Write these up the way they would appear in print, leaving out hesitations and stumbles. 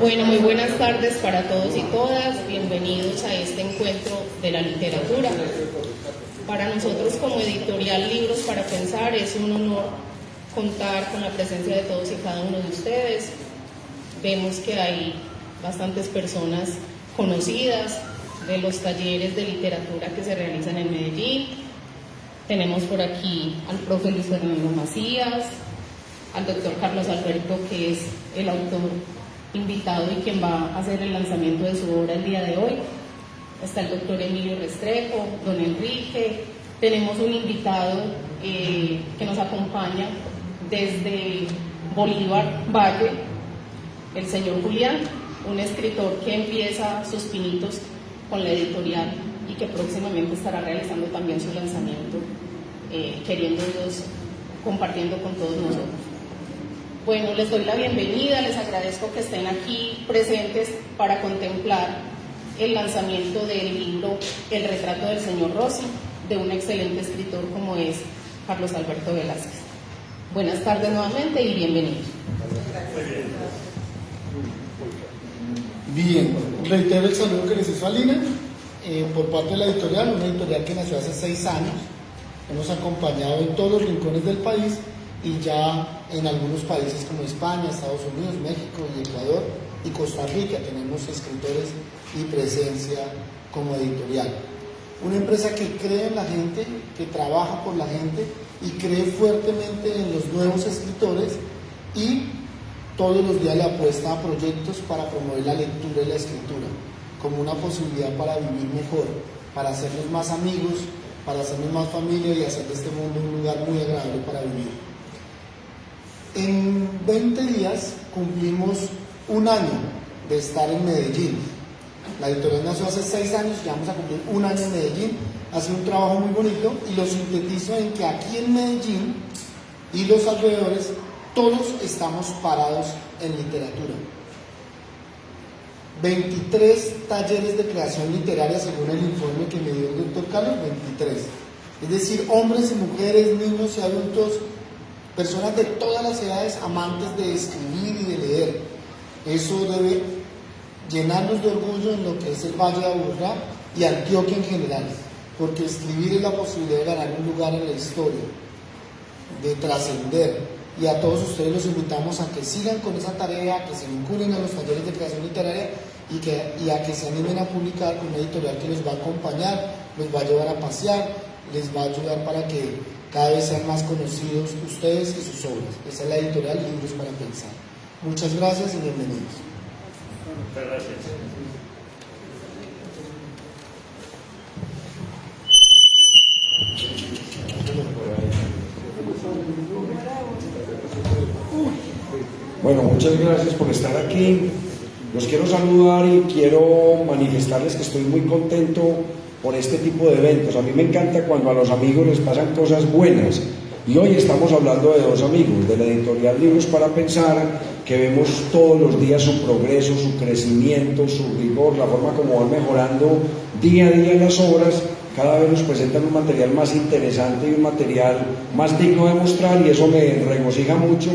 Bueno, muy buenas tardes para todos y todas. Bienvenidos a este encuentro de la literatura. Para nosotros como editorial Libros para Pensar es un honor contar con la presencia de todos y cada uno de ustedes. Vemos que hay bastantes personas conocidas de los talleres de literatura que se realizan en Medellín. Tenemos por aquí al profe Luis Fernando Macías, al doctor Carlos Alberto, que es el autor invitado y quien va a hacer el lanzamiento de su obra el día de hoy. Está el doctor Emilio Restrepo, don Enrique. Tenemos un invitado que nos acompaña desde Bolívar Valle, el señor Julián, un escritor que empieza sus pinitos con la editorial y que próximamente estará realizando también su lanzamiento, queriéndolos compartiendo con todos nosotros. Bueno, les doy la bienvenida, les agradezco que estén aquí presentes para contemplar el lanzamiento del libro El retrato del señor Rossi, de un excelente escritor como es Carlos Alberto Velázquez. Buenas tardes nuevamente y bienvenidos. Bien, reitero el saludo que les hizo Alina por parte de la editorial, una editorial que nació hace 6 años. Hemos acompañado en todos los rincones del país y ya en algunos países como España, Estados Unidos, México y Ecuador y Costa Rica tenemos escritores y presencia como editorial. Una empresa que cree en la gente, que trabaja por la gente y cree fuertemente en los nuevos escritores y todos los días le apuesta a proyectos para promover la lectura y la escritura como una posibilidad para vivir mejor, para hacernos más amigos, para hacernos más familia y hacer de este mundo un lugar muy agradable para vivir. En 20 días cumplimos 1 año de estar en Medellín. La editorial nació hace 6 años, ya vamos a cumplir 1 año en Medellín. Ha sido un trabajo muy bonito y lo sintetizo en que aquí en Medellín y los alrededores todos estamos parados en literatura. 23 talleres de creación literaria según el informe que me dio el doctor Carlos, 23. Es decir, hombres y mujeres, niños y adultos, personas de todas las edades amantes de escribir y de leer. Eso debe llenarnos de orgullo en lo que es el Valle de Aburrá y Antioquia en general, porque escribir es la posibilidad de ganar un lugar en la historia, de trascender. Y a todos ustedes los invitamos a que sigan con esa tarea, que se vinculen a los talleres de creación literaria y a que se animen a publicar con una editorial que les va a acompañar, los va a llevar a pasear, les va a ayudar para que cada vez sean más conocidos ustedes y sus obras. Esa es la editorial Libros para Pensar. Muchas gracias y bienvenidos. Muchas gracias. Bueno, muchas gracias por estar aquí. Los quiero saludar y quiero manifestarles que estoy muy contento por este tipo de eventos. A mí me encanta cuando a los amigos les pasan cosas buenas. Y hoy estamos hablando de 2 amigos, de la editorial Libros para Pensar, que vemos todos los días su progreso, su crecimiento, su rigor, la forma como van mejorando día a día las obras. Cada vez nos presentan un material más interesante y un material más digno de mostrar, y eso me regocija mucho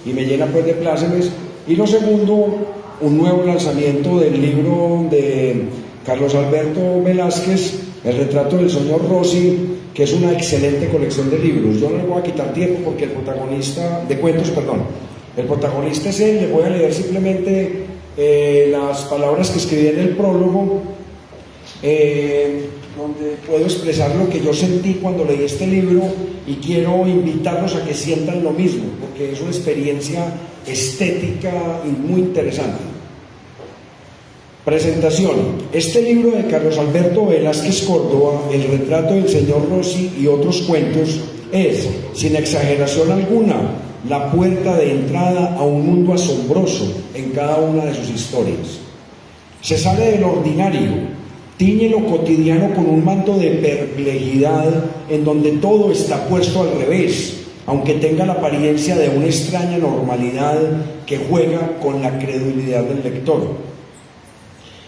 y me llena pues de plácemes. Y lo segundo, un nuevo lanzamiento del libro de Carlos Alberto Velázquez, El retrato del señor Rossi, que es una excelente colección de libros. Yo no le voy a quitar tiempo porque el protagonista, de cuentos, perdón, el protagonista es él. Le voy a leer simplemente las palabras que escribí en el prólogo, donde puedo expresar lo que yo sentí cuando leí este libro, y quiero invitarlos a que sientan lo mismo, porque es una experiencia estética y muy interesante. Presentación. Este libro de Carlos Alberto Velázquez Córdoba, El retrato del señor Rossi y otros cuentos, es, sin exageración alguna, la puerta de entrada a un mundo asombroso en cada una de sus historias. Se sale de lo ordinario, tiñe lo cotidiano con un manto de perplejidad en donde todo está puesto al revés, aunque tenga la apariencia de una extraña normalidad que juega con la credulidad del lector.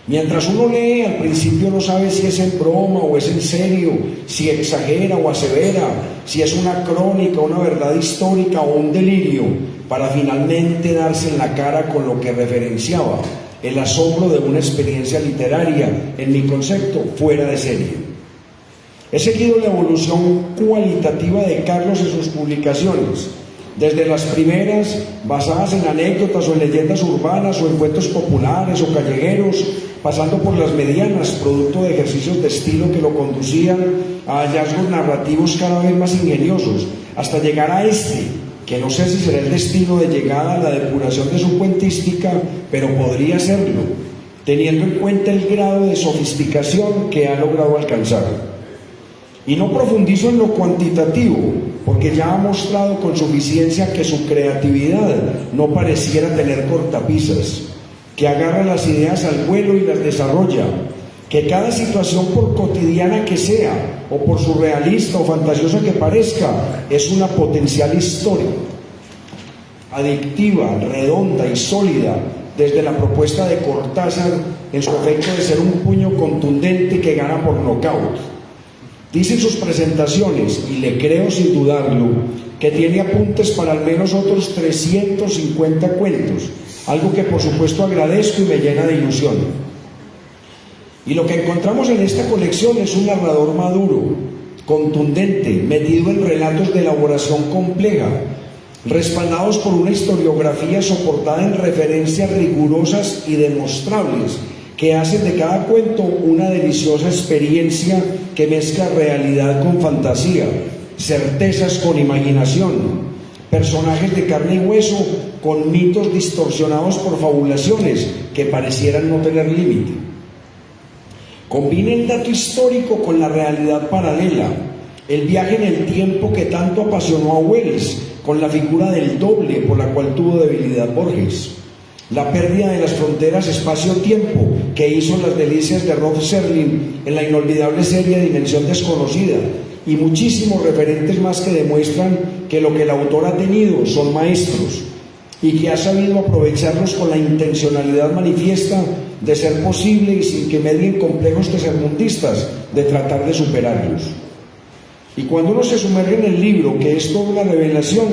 Mientras uno lee, al principio no sabe si es en broma o es en serio, si exagera o asevera, si es una crónica, una verdad histórica o un delirio, para finalmente darse en la cara con lo que referenciaba el asombro de una experiencia literaria, en mi concepto, fuera de serie. He seguido la evolución cualitativa de Carlos en sus publicaciones, desde las primeras, basadas en anécdotas o en leyendas urbanas o en cuentos populares o callejeros, pasando por las medianas, producto de ejercicios de estilo que lo conducían a hallazgos narrativos cada vez más ingeniosos, hasta llegar a este, que no sé si será el destino de llegada a la depuración de su cuentística, pero podría serlo, teniendo en cuenta el grado de sofisticación que ha logrado alcanzar. Y no profundizo en lo cuantitativo, porque ya ha mostrado con suficiencia que su creatividad no pareciera tener cortapisas, que agarra las ideas al vuelo y las desarrolla, que cada situación, por cotidiana que sea, o por surrealista o fantasiosa que parezca, es una potencial historia, adictiva, redonda y sólida, desde la propuesta de Cortázar en su efecto de ser un puño contundente que gana por nocaut. Dice en sus presentaciones, y le creo sin dudarlo, que tiene apuntes para al menos otros 350 cuentos, algo que por supuesto agradezco y me llena de ilusión. Y lo que encontramos en esta colección es un narrador maduro, contundente, metido en relatos de elaboración compleja, respaldados por una historiografía soportada en referencias rigurosas y demostrables, que hacen de cada cuento una deliciosa experiencia que mezcla realidad con fantasía, certezas con imaginación, personajes de carne y hueso con mitos distorsionados por fabulaciones que parecieran no tener límite. Combina el dato histórico con la realidad paralela, el viaje en el tiempo que tanto apasionó a Wells, con la figura del doble por la cual tuvo debilidad Borges, la pérdida de las fronteras espacio-tiempo que hizo las delicias de Rod Serling en la inolvidable serie Dimensión Desconocida, y muchísimos referentes más que demuestran que lo que el autor ha tenido son maestros y que ha sabido aprovecharlos con la intencionalidad manifiesta de ser posible y sin que medien complejos tercermundistas de tratar de superarlos. Y cuando uno se sumerge en el libro, que es toda una revelación,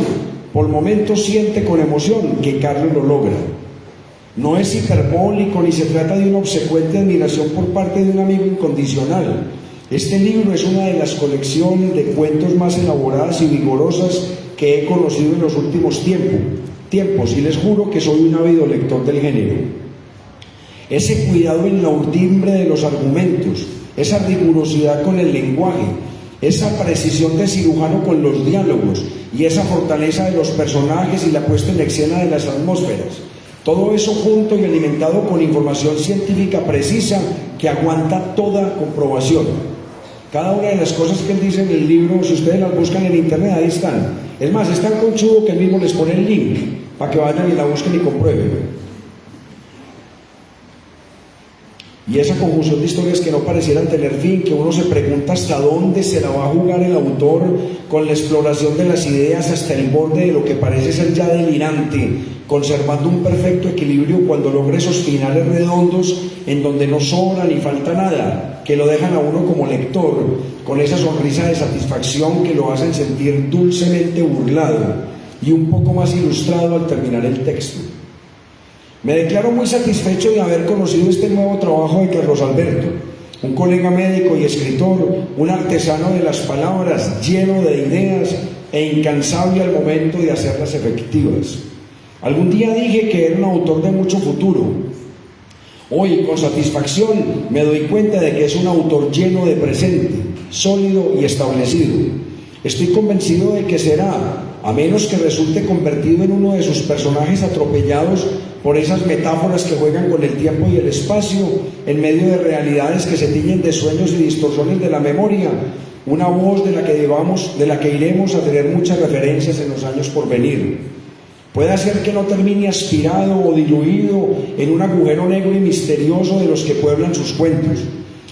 por momentos siente con emoción que Carlos lo logra. No es hiperbólico ni se trata de una obsecuente admiración por parte de un amigo incondicional. Este libro es una de las colecciones de cuentos más elaboradas y vigorosas que he conocido en los últimos tiempos, y les juro que soy un ávido lector del género. Ese cuidado en la urdimbre de los argumentos, esa rigurosidad con el lenguaje, esa precisión de cirujano con los diálogos y esa fortaleza de los personajes y la puesta en escena de las atmósferas, todo eso junto y alimentado con información científica precisa que aguanta toda comprobación. Cada una de las cosas que él dice en el libro, si ustedes las buscan en internet, ahí están. Es más, es tan conchudo que él mismo les pone el link para que vayan y la busquen y comprueben. Y esa conjunción de historias que no parecieran tener fin, que uno se pregunta hasta dónde se la va a jugar el autor con la exploración de las ideas hasta el borde de lo que parece ser ya delirante, conservando un perfecto equilibrio cuando logra esos finales redondos en donde no sobra ni falta nada, que lo dejan a uno como lector con esa sonrisa de satisfacción que lo hacen sentir dulcemente burlado y un poco más ilustrado al terminar el texto. Me declaro muy satisfecho de haber conocido este nuevo trabajo de Carlos Alberto, un colega médico y escritor, un artesano de las palabras, lleno de ideas e incansable al momento de hacerlas efectivas. Algún día dije que era un autor de mucho futuro. Hoy, con satisfacción, me doy cuenta de que es un autor lleno de presente, sólido y establecido. Estoy convencido de que será, a menos que resulte convertido en uno de sus personajes atropellados por esas metáforas que juegan con el tiempo y el espacio, en medio de realidades que se tiñen de sueños y distorsiones de la memoria, una voz de la que iremos a tener muchas referencias en los años por venir. Puede ser que no termine aspirado o diluido en un agujero negro y misterioso de los que pueblan sus cuentos.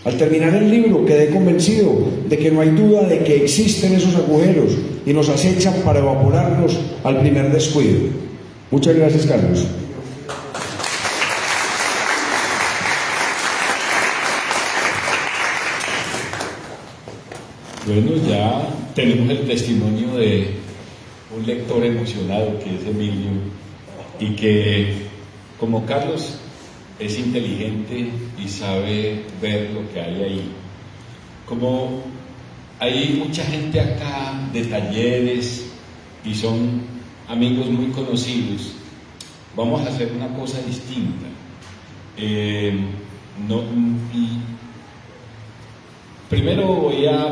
Al terminar el libro quedé convencido de que no hay duda de que existen esos agujeros y nos acechan para evaporarnos al primer descuido. Muchas gracias, Carlos. Bueno, ya tenemos el testimonio de un lector emocionado que es Emilio y que, como Carlos, es inteligente y sabe ver lo que hay ahí. Como hay mucha gente acá de talleres y son amigos muy conocidos, vamos a hacer una cosa distinta. Primero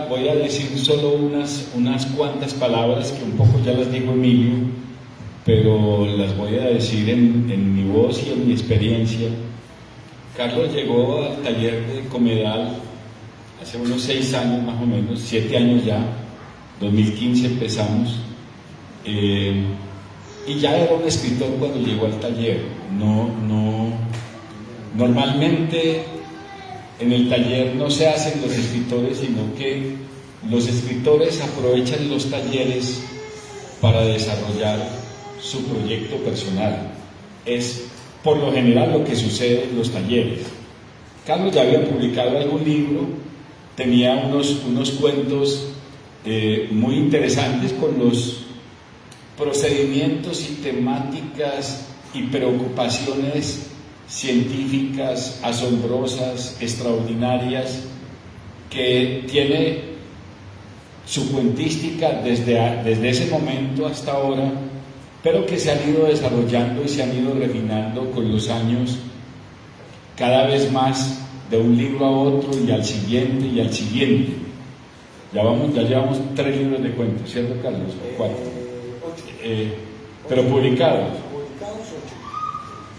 voy a decir solo unas cuantas palabras que un poco ya las dijo Emilio, pero las voy a decir en mi voz y en mi experiencia. Carlos llegó al taller de Comedal hace unos 6 años más o menos, 7 años ya, 2015 empezamos, y ya era un escritor cuando llegó al taller. Normalmente en el taller no se hacen los escritores, sino que los escritores aprovechan los talleres para desarrollar su proyecto personal. Es por lo general lo que sucede en los talleres. Carlos ya había publicado algún libro, tenía unos cuentos muy interesantes con los procedimientos y temáticas y preocupaciones científicas, asombrosas, extraordinarias, que tiene su cuentística desde ese momento hasta ahora, pero que se han ido desarrollando y se han ido refinando con los años, cada vez más de un libro a otro y al siguiente y al siguiente. Ya llevamos 3 libros de cuentos, ¿cierto, Carlos? ¿O 4? 8. Pero publicados. Publicados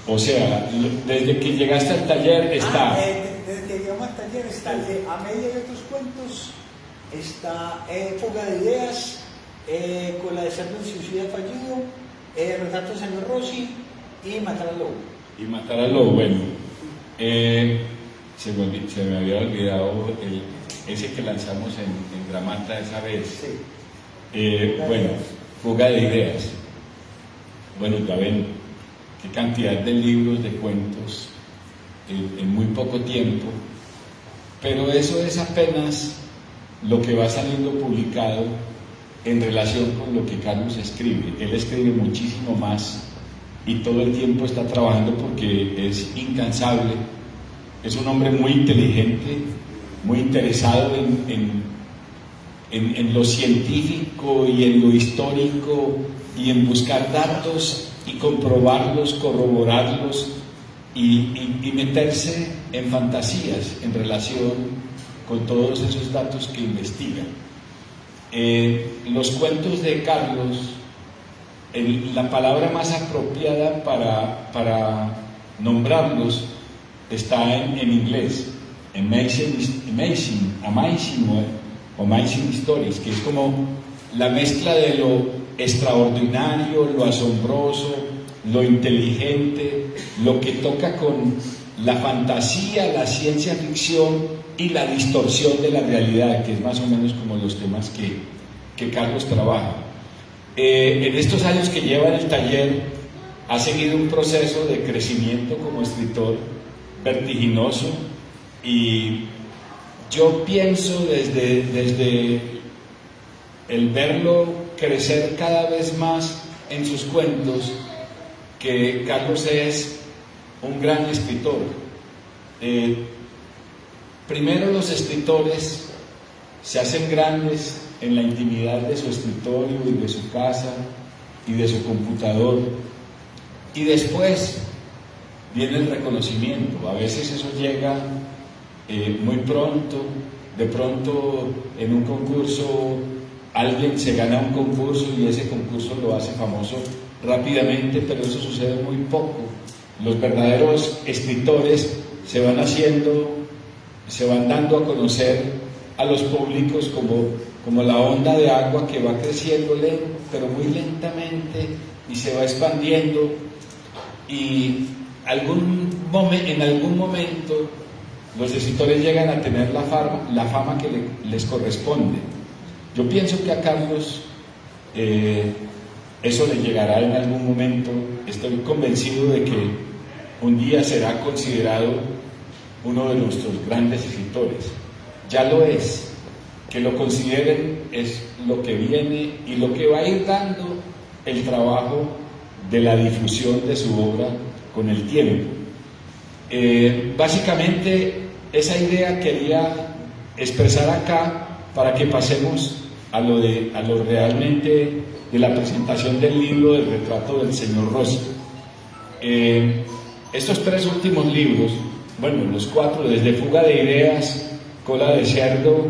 8. O sea, desde que llegaste al taller está... Desde que llegamos al taller está el de A Media y otros cuentos, está Fuga de Ideas, con la de Cerdo en Suicida Fallido, Retrato del Señor Rossi y Matar al Lobo. Y Matar al Lobo, bueno. Se me había olvidado ese que lanzamos en Gramata esa vez. Sí. Bueno, Fuga de Ideas. Bueno, ya ven qué cantidad de libros, de cuentos en muy poco tiempo, pero eso es apenas lo que va saliendo publicado en relación con lo que Carlos escribe. Él escribe muchísimo más y todo el tiempo está trabajando porque es incansable. Es un hombre muy inteligente, muy interesado en lo científico y en lo histórico y en buscar datos y comprobarlos, corroborarlos y meterse en fantasías en relación con todos esos datos que investiga. Los cuentos de Carlos, la palabra más apropiada para nombrarlos está en inglés, Amazing Stories, que es como la mezcla de lo extraordinario, lo asombroso, lo inteligente, lo que toca con la fantasía, la ciencia ficción y la distorsión de la realidad, que es más o menos como los temas que Carlos trabaja. En estos años que lleva en el taller, ha seguido un proceso de crecimiento como escritor vertiginoso, y yo pienso desde el verlo crecer cada vez más en sus cuentos, que Carlos es un gran escritor. Primero, los escritores se hacen grandes en la intimidad de su escritorio y de su casa y de su computador, y después viene el reconocimiento. A veces eso llega muy pronto. De pronto en un concurso alguien se gana un concurso y ese concurso lo hace famoso rápidamente, pero eso sucede muy poco. Los verdaderos escritores se van dando a conocer a los públicos como la onda de agua que va creciendo pero muy lentamente, y se va expandiendo, y en algún momento los escritores llegan a tener la fama que les corresponde. Yo pienso que a Carlos eso le llegará en algún momento. Estoy convencido de que un día será considerado uno de nuestros grandes escritores. Ya lo es. que lo consideren es lo que viene y lo que va a ir dando el trabajo de la difusión de su obra con el tiempo. Básicamente esa idea quería expresar acá para que pasemos a lo realmente de la presentación del libro del retrato del señor Rossi. Estos 3 últimos libros, bueno, los 4, desde Fuga de Ideas, Cola de Cerdo,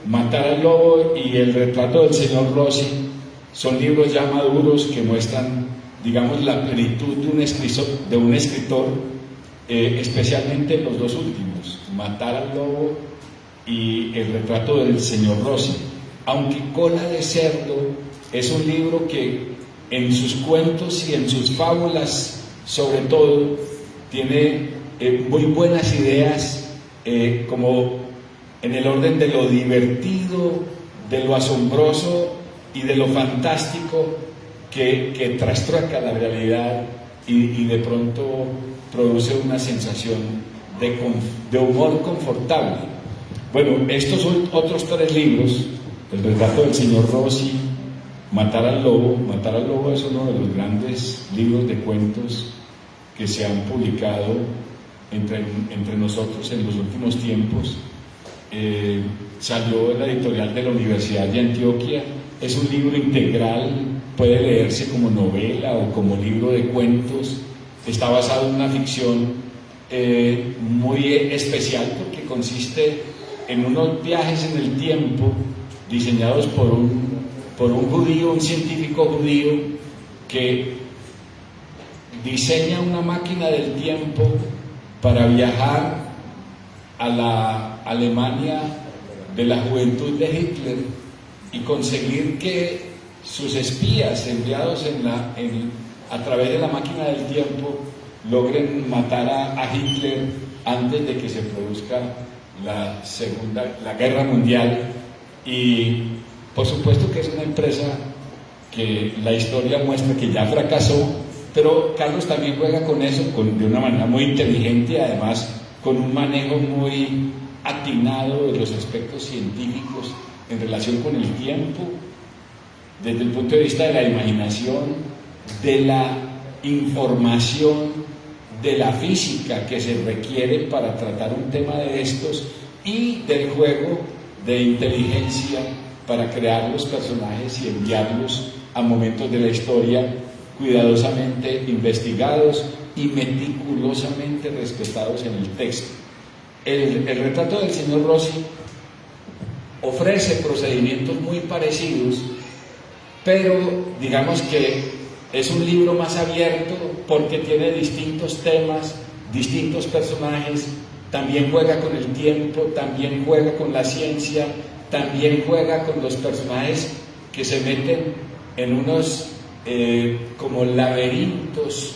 Matar al Lobo y el retrato del señor Rossi, son libros ya maduros que muestran, digamos, la plenitud de un escritor, especialmente los 2 últimos, Matar al Lobo y el retrato del señor Rossi. Aunque Cola de Cerdo es un libro que en sus cuentos y en sus fábulas, sobre todo, tiene muy buenas ideas, como en el orden de lo divertido, de lo asombroso y de lo fantástico que trastoca la realidad y de pronto produce una sensación de humor confortable. Bueno, estos otros 3 libros, el retrato del señor Rossi, Matar al Lobo es uno de los grandes libros de cuentos que se han publicado entre nosotros en los últimos tiempos. Salió en la editorial de la Universidad de Antioquia. Es un libro integral, puede leerse como novela o como libro de cuentos. Está basado en una ficción muy especial porque consiste en unos viajes en el tiempo diseñados por un judío, un científico judío que diseña una máquina del tiempo para viajar a la Alemania de la juventud de Hitler y conseguir que sus espías enviados a través de la máquina del tiempo logren matar a Hitler antes de que se produzca la guerra mundial. Y por supuesto que es una empresa que la historia muestra que ya fracasó, pero Carlos también juega con eso de una manera muy inteligente, además con un manejo muy atinado de los aspectos científicos en relación con el tiempo, desde el punto de vista de la imaginación, de la información, de la física que se requiere para tratar un tema de estos y del juego de inteligencia para crear los personajes y enviarlos a momentos de la historia cuidadosamente investigados y meticulosamente respetados en el texto. El retrato del señor Rossi ofrece procedimientos muy parecidos, pero digamos que es un libro más abierto porque tiene distintos temas, distintos personajes, también juega con el tiempo, también juega con la ciencia, también juega con los personajes que se meten en unos como laberintos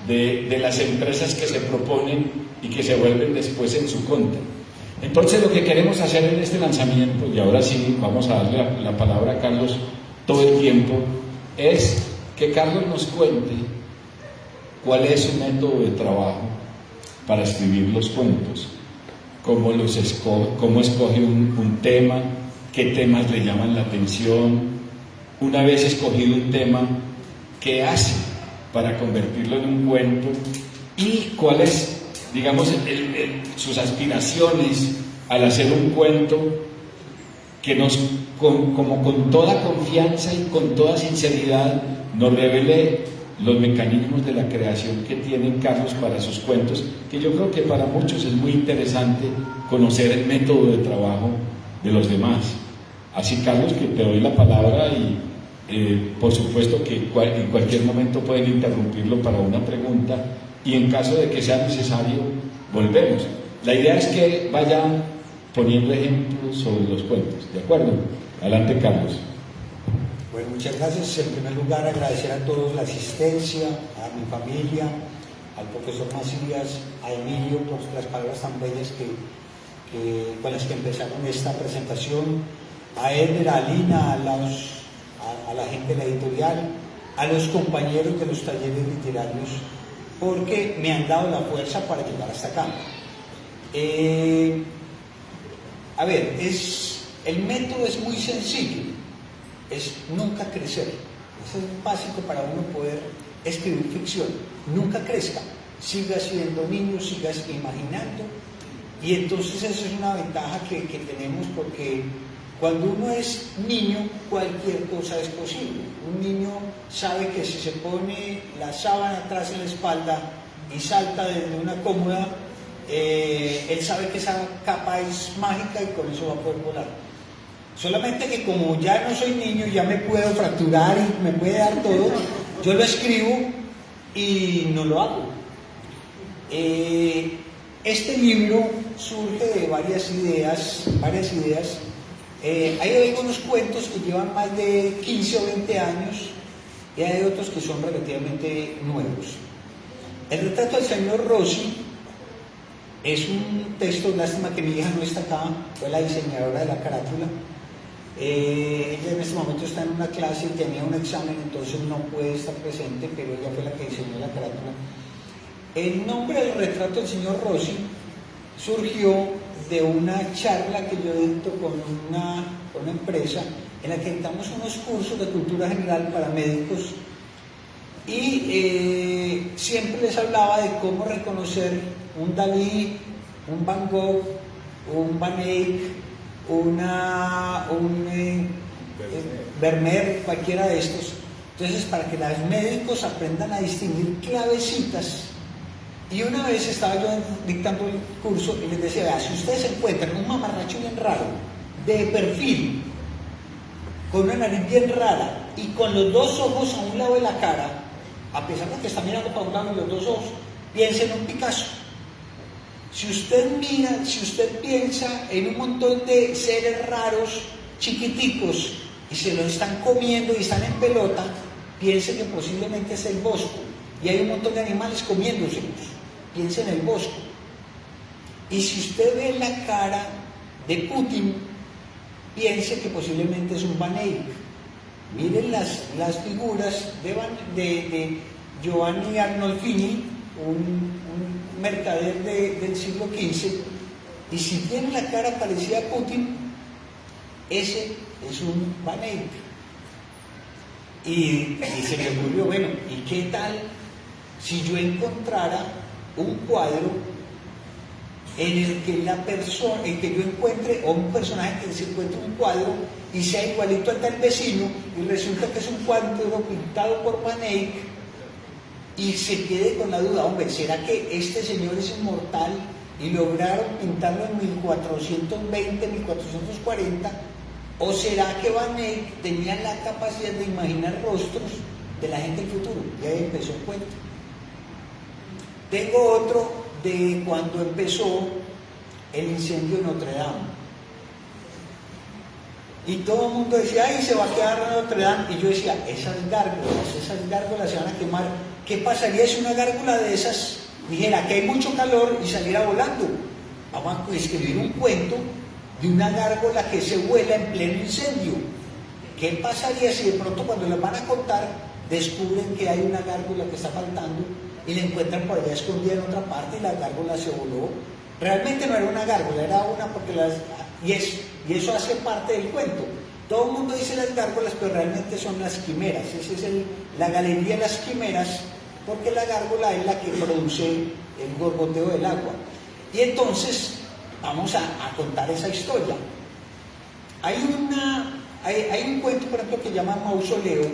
de las empresas que se proponen y que se vuelven después en su contra. Entonces lo que queremos hacer en este lanzamiento, y ahora sí vamos a darle la palabra a Carlos todo el tiempo, es que Carlos nos cuente cuál es su método de trabajo para escribir los cuentos, cómo escoge un tema, qué temas le llaman la atención, una vez escogido un tema, qué hace para convertirlo en un cuento y cuáles, digamos, sus aspiraciones al hacer un cuento que como con toda confianza y con toda sinceridad nos revele los mecanismos de la creación que tiene Carlos para sus cuentos, que yo creo que para muchos es muy interesante conocer el método de trabajo de los demás. Así, Carlos, que te doy la palabra y por supuesto que en cualquier momento pueden interrumpirlo para una pregunta y en caso de que sea necesario, volvemos. La idea es que vayan poniendo ejemplos sobre los cuentos, ¿de acuerdo? Adelante, Carlos. Bueno, muchas gracias. En primer lugar, agradecer a todos la asistencia, a mi familia, al profesor Macías, a Emilio por las palabras tan bellas con las que empezaron esta presentación, a Edner, a Lina, a la gente de la editorial, a los compañeros de los talleres literarios, porque me han dado la fuerza para llegar hasta acá. A ver, el método es muy sencillo, es nunca crecer. Eso es básico para uno poder escribir ficción. Nunca crezca, siga siendo niño, sigas imaginando. Y entonces esa es una ventaja que tenemos, porque cuando uno es niño, cualquier cosa es posible. Un niño sabe que si se pone la sábana atrás en la espalda y salta desde una cómoda, él sabe que esa capa es mágica y con eso va a poder volar. Solamente que como ya no soy niño, ya me puedo fracturar y me puede dar todo, yo lo escribo y no lo hago. Este libro surge de varias ideas. Hay algunos cuentos que llevan más de 15 o 20 años y hay otros que son relativamente nuevos. El retrato del señor Rossi es un texto, lástima que mi hija no está acá, fue la diseñadora de la carátula. Ella en este momento está en una clase y tenía un examen, entonces no puede estar presente, pero ella fue la que diseñó la carátula. El nombre del retrato del señor Rossi surgió de una charla que yo dicto con una empresa en la que dictamos unos cursos de cultura general para médicos y siempre les hablaba de cómo reconocer un Dalí, un Van Gogh, un Van Eyck, un Vermeer, cualquiera de estos. Entonces, para que los médicos aprendan a distinguir clavecitas. Y una vez estaba yo dictando el curso y les decía, vea, si ustedes encuentran un mamarracho bien raro, de perfil, con una nariz bien rara y con los dos ojos a un lado de la cara, a pesar de que está mirando para un lado y los dos ojos, piensen en un Picasso. Si usted mira, si usted piensa en un montón de seres raros, chiquiticos, y se los están comiendo y están en pelota, piense que posiblemente es el Bosco. Y hay un montón de animales comiéndoselos. Piense en el Bosco. Y si usted ve la cara de Putin, piense que posiblemente es un Van Eyck. Miren las figuras de Giovanni Arnolfini, un mercader del siglo XV, y si tiene la cara parecida a Putin, ese es un Van Eyck. Y se me ocurrió, bueno, ¿y qué tal si yo encontrara un cuadro en el que yo encuentre, o un personaje que se encuentre un cuadro y sea igualito al del vecino, y resulta que es un cuadro pintado por Van Eyck, y se quede con la duda, hombre, ¿será que este señor es inmortal y lograron pintarlo en 1420, 1440? ¿O será que Van Eyck tenía la capacidad de imaginar rostros de la gente del futuro? Y ahí empezó el cuento. Tengo otro de cuando empezó el incendio de Notre Dame. Y todo el mundo decía, ay, se va a quedar Notre Dame. Y yo decía, esas gárgolas se van a quemar. ¿Qué pasaría si una gárgola de esas dijera que hay mucho calor y saliera volando? Vamos a escribir un cuento de una gárgola que se vuela en pleno incendio. ¿Qué pasaría si de pronto cuando les van a contar descubren que hay una gárgola que está faltando y la encuentran por allá escondida en otra parte y la gárgola se voló? Realmente no era una gárgola, era una porque y eso hace parte del cuento. Todo el mundo dice las gárgolas, pero realmente son las quimeras. Esa es la galería de las quimeras, porque la gárgola es la que produce el gorboteo del agua. Y entonces vamos a contar esa historia. Hay un cuento, por ejemplo, que se llama Mausoleo,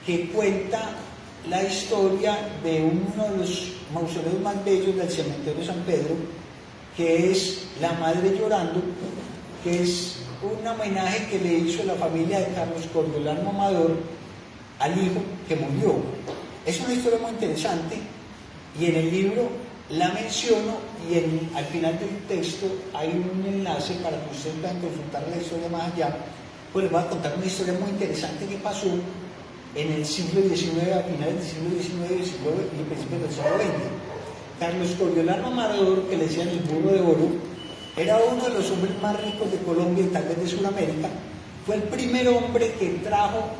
que cuenta la historia de uno de los mausoleos más bellos del cementerio de San Pedro, que es La Madre Llorando, que es un homenaje que le hizo la familia de Carlos Cordiolano Amador al hijo que murió. Es una historia muy interesante y en el libro la menciono, y al final del texto hay un enlace para que ustedes puedan consultar la historia más allá. Pues les voy a contar una historia muy interesante que pasó en el siglo XIX, a finales del siglo XIX y principios del siglo XX. Carlos Cordiolano Amador, que le decían el burro de oro, era uno de los hombres más ricos de Colombia y tal vez de Sudamérica. Fue el primer hombre que trajo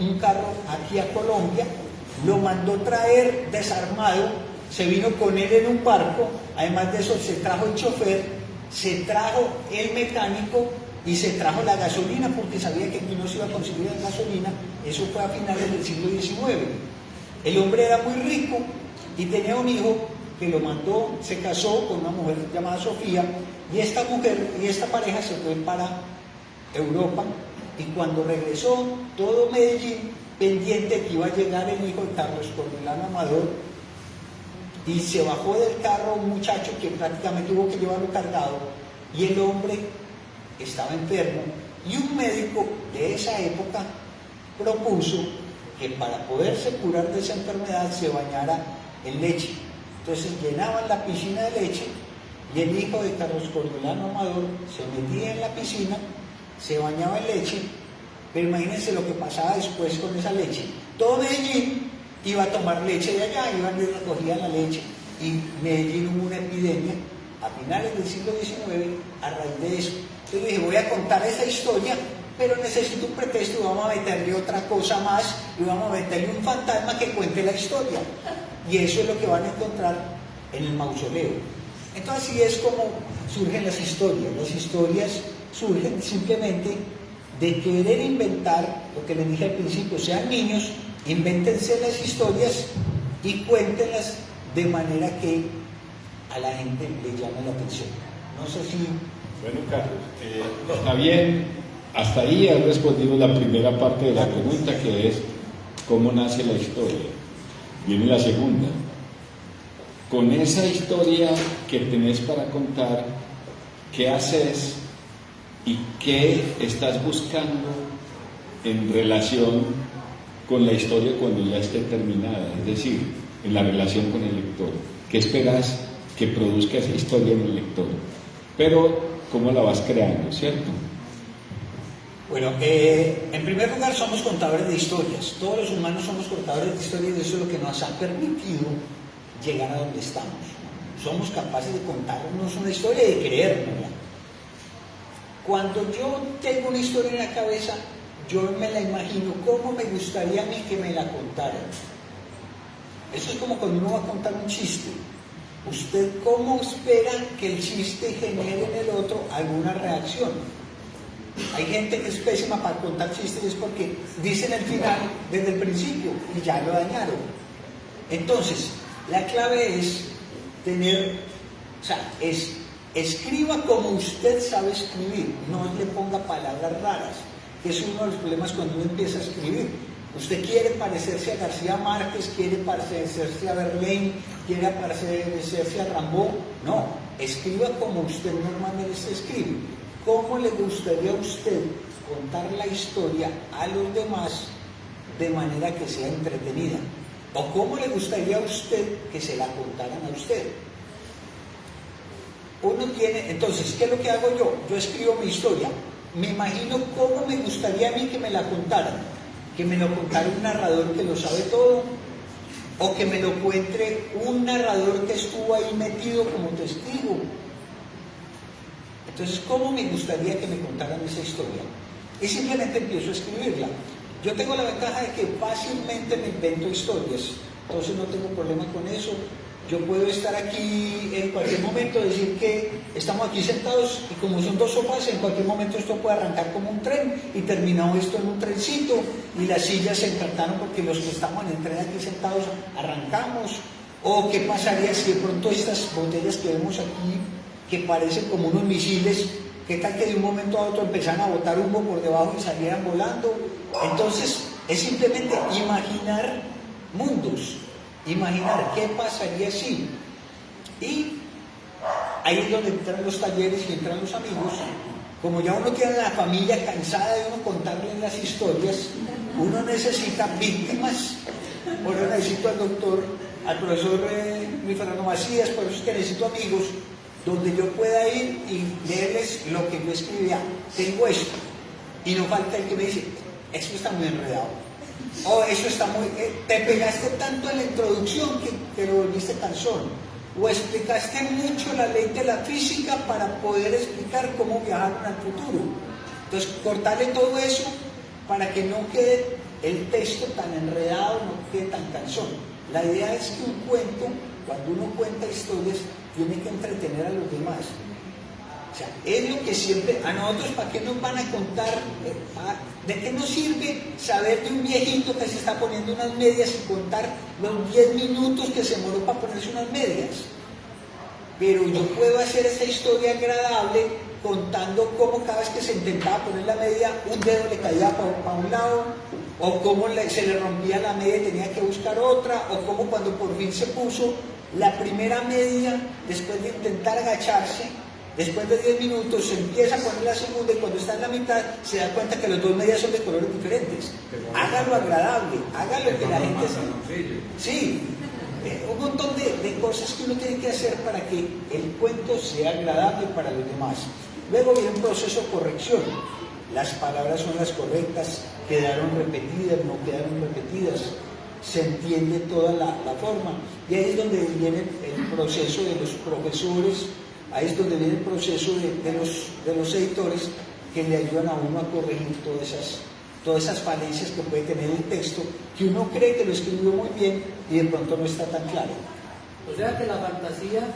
un carro aquí a Colombia, lo mandó traer desarmado, se vino con él en un barco, además de eso se trajo el chofer se trajo el mecánico y se trajo la gasolina porque sabía que aquí no se iba a conseguir la gasolina. Eso fue a finales del siglo XIX. El hombre era muy rico y tenía un hijo que lo mandó, se casó con una mujer llamada Sofía, y esta pareja se fue para Europa, y cuando regresó, todo Medellín pendiente que iba a llegar el hijo de Carlos Cordelano Amador, y se bajó del carro un muchacho que prácticamente tuvo que llevarlo cargado, y el hombre estaba enfermo, y un médico de esa época propuso que para poderse curar de esa enfermedad se bañara en leche. Entonces llenaban la piscina de leche y el hijo de Carlos Cordelano Amador se metía en la piscina, se bañaba en leche, pero imagínense lo que pasaba después con esa leche. Todo Medellín iba a tomar leche de allá, iban y recogían la leche, y Medellín hubo una epidemia a finales del siglo XIX a raíz de eso. Entonces dije, voy a contar esa historia, pero necesito un pretexto y vamos a meterle otra cosa más, y vamos a meterle un fantasma que cuente la historia. Y eso es lo que van a encontrar en el mausoleo. Entonces así es como surgen las historias. Las historias surgen simplemente de querer inventar, lo que les dije al principio, sean niños, invéntense las historias y cuéntenlas de manera que a la gente le llame la atención. No sé si... Bueno, Carlos, está bien, hasta ahí has respondido la primera parte de la pregunta, que es ¿cómo nace la historia? Viene la segunda. Con esa historia que tenés para contar, ¿qué haces y qué estás buscando en relación con la historia cuando ya esté terminada? Es decir, en la relación con el lector. ¿Qué esperas que produzca esa historia en el lector? Pero, ¿cómo la vas creando, cierto? Bueno, en primer lugar somos contadores de historias. Todos los humanos somos contadores de historias, y eso es lo que nos ha permitido llegar a donde estamos. Somos capaces de contarnos una historia y de creérnosla. Cuando yo tengo una historia en la cabeza, yo me la imagino cómo me gustaría a mí que me la contaran. Eso es como cuando uno va a contar un chiste. ¿Usted cómo espera que el chiste genere en el otro alguna reacción? Hay gente que es pésima para contar chistes, es porque dicen el final desde el principio y ya lo dañaron. Entonces, la clave es escriba como usted sabe escribir, no le ponga palabras raras, que es uno de los problemas cuando uno empieza a escribir. Usted quiere parecerse a García Márquez, quiere parecerse a Verlaine, quiere parecerse a Rimbaud. No, escriba como usted normalmente escribe. ¿Cómo le gustaría a usted contar la historia a los demás de manera que sea entretenida? ¿O cómo le gustaría a usted que se la contaran a usted? Entonces, ¿qué es lo que hago yo? Yo escribo mi historia, me imagino cómo me gustaría a mí que me la contaran. Que me lo contara un narrador que lo sabe todo, o que me lo cuente un narrador que estuvo ahí metido como testigo. Entonces, ¿cómo me gustaría que me contaran esa historia? Y simplemente empiezo a escribirla. Yo tengo la ventaja de que fácilmente me invento historias, entonces no tengo problema con eso. Yo puedo estar aquí en cualquier momento, decir que estamos aquí sentados, y como son dos sofás, en cualquier momento esto puede arrancar como un tren, y terminó esto en un trencito, y las sillas se encantaron porque los que estamos en el tren aquí sentados arrancamos. O qué pasaría si de pronto estas botellas que vemos aquí, que parecen como unos misiles, qué tal que de un momento a otro empezaran a botar humo por debajo y salieran volando. Entonces es simplemente imaginar mundos, imaginar qué pasaría si. Y ahí es donde entran los talleres y entran los amigos. Como ya uno tiene la familia cansada de uno contarles las historias, uno necesita víctimas. Por eso necesito al doctor, al profesor Luis Fernando Macías, por eso es que necesito amigos donde yo pueda ir y leerles lo que yo escribía. Tengo esto, y no falta el que me dice, eso está muy enredado, o eso está muy... te pegaste tanto en la introducción que lo volviste cansón, o explicaste mucho la ley de la física para poder explicar cómo viajaron al futuro. Entonces, cortarle todo eso para que no quede el texto tan enredado, no quede tan cansón. La idea es que un cuento, cuando uno cuenta historias, tiene que entretener a los demás. O sea, es lo que siempre, a nosotros, ¿para qué nos van a contar? ¿De qué nos sirve saber de un viejito que se está poniendo unas medias y contar los 10 minutos que se demoró para ponerse unas medias? Pero yo puedo hacer esa historia agradable contando cómo cada vez que se intentaba poner la media, un dedo le caía para un lado, o cómo se le rompía la media y tenía que buscar otra, o cómo cuando por fin se puso la primera media, después de intentar agacharse, después de 10 minutos se empieza a poner la segunda y cuando está en la mitad se da cuenta que las dos medias son de colores diferentes. Hágalo agradable, hágalo que la gente se... Sí, un montón de cosas que uno tiene que hacer para que el cuento sea agradable para los demás. Luego viene un proceso de corrección. Las palabras son las correctas, quedaron repetidas, no quedaron repetidas, se entiende toda la forma. Y ahí es donde viene el proceso de los profesores, ahí es donde viene el proceso de los editores que le ayudan a uno a corregir todas esas falencias que puede tener el texto, que uno cree que lo escribió muy bien y de pronto no está tan claro. O sea que la fantasía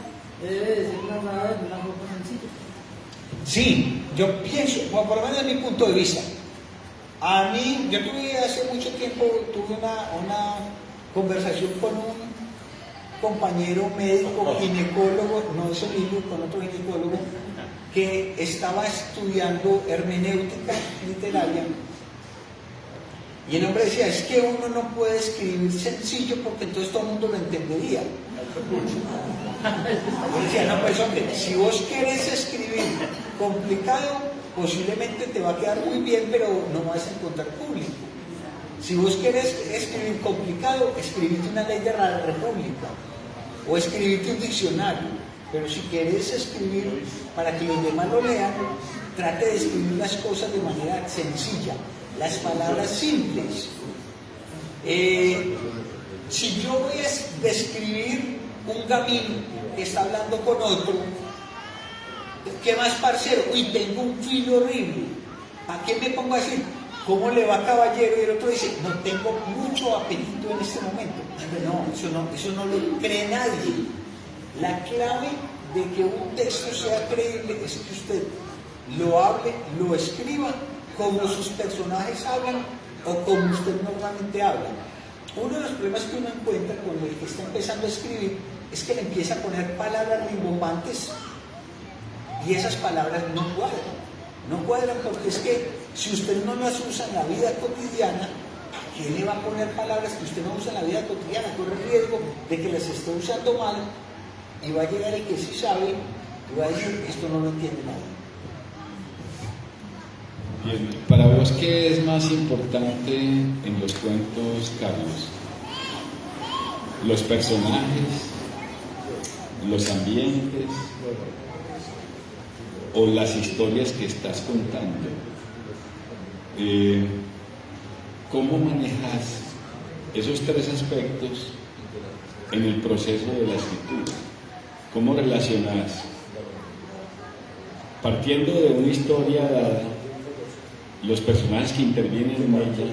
debe de ser narrada de una forma sencilla. Sí, yo pienso, por lo menos desde mi punto de vista. A mí, yo tuve hace mucho tiempo, una conversación con un compañero médico, ginecólogo, no es Emilio, con otro ginecólogo, que estaba estudiando hermenéutica literaria. Y el hombre decía, es que uno no puede escribir sencillo porque entonces todo el mundo lo entendería. Yo decía, no, pues hombre, si vos querés escribir complicado, posiblemente te va a quedar muy bien, pero no vas a encontrar público. Si vos querés escribir complicado, escribite una ley de la república o escribite un diccionario. Pero si querés escribir para que los demás lo lean, trate de escribir las cosas de manera sencilla, las palabras simples. Si yo voy a describir un gamín que está hablando con otro, ¿qué más, parcero? Uy, tengo un filo horrible. ¿Para qué me pongo a decir, cómo le va, caballero? Y el otro dice, no tengo mucho apetito en este momento. No, eso no lo cree nadie. La clave de que un texto sea creíble es que usted lo hable, lo escriba como sus personajes hablan o como usted normalmente habla. Uno de los problemas que uno encuentra cuando el que está empezando a escribir es que le empieza a poner palabras rimbombantes y esas palabras no cuadran porque es que si usted no las usa en la vida cotidiana, ¿a qué le va a poner palabras que usted no usa en la vida cotidiana? Corre el riesgo de que las esté usando mal y va a llegar el que sí sabe y va a decir, esto no lo entiende nadie. Bien, para vos, ¿qué es más importante en los cuentos, Carlos? ¿Los personajes? ¿Los ambientes? ¿O las historias que estás contando? ¿Cómo manejas esos tres aspectos en el proceso de la escritura? ¿Cómo relacionas, partiendo de una historia dada, los personajes que intervienen en ella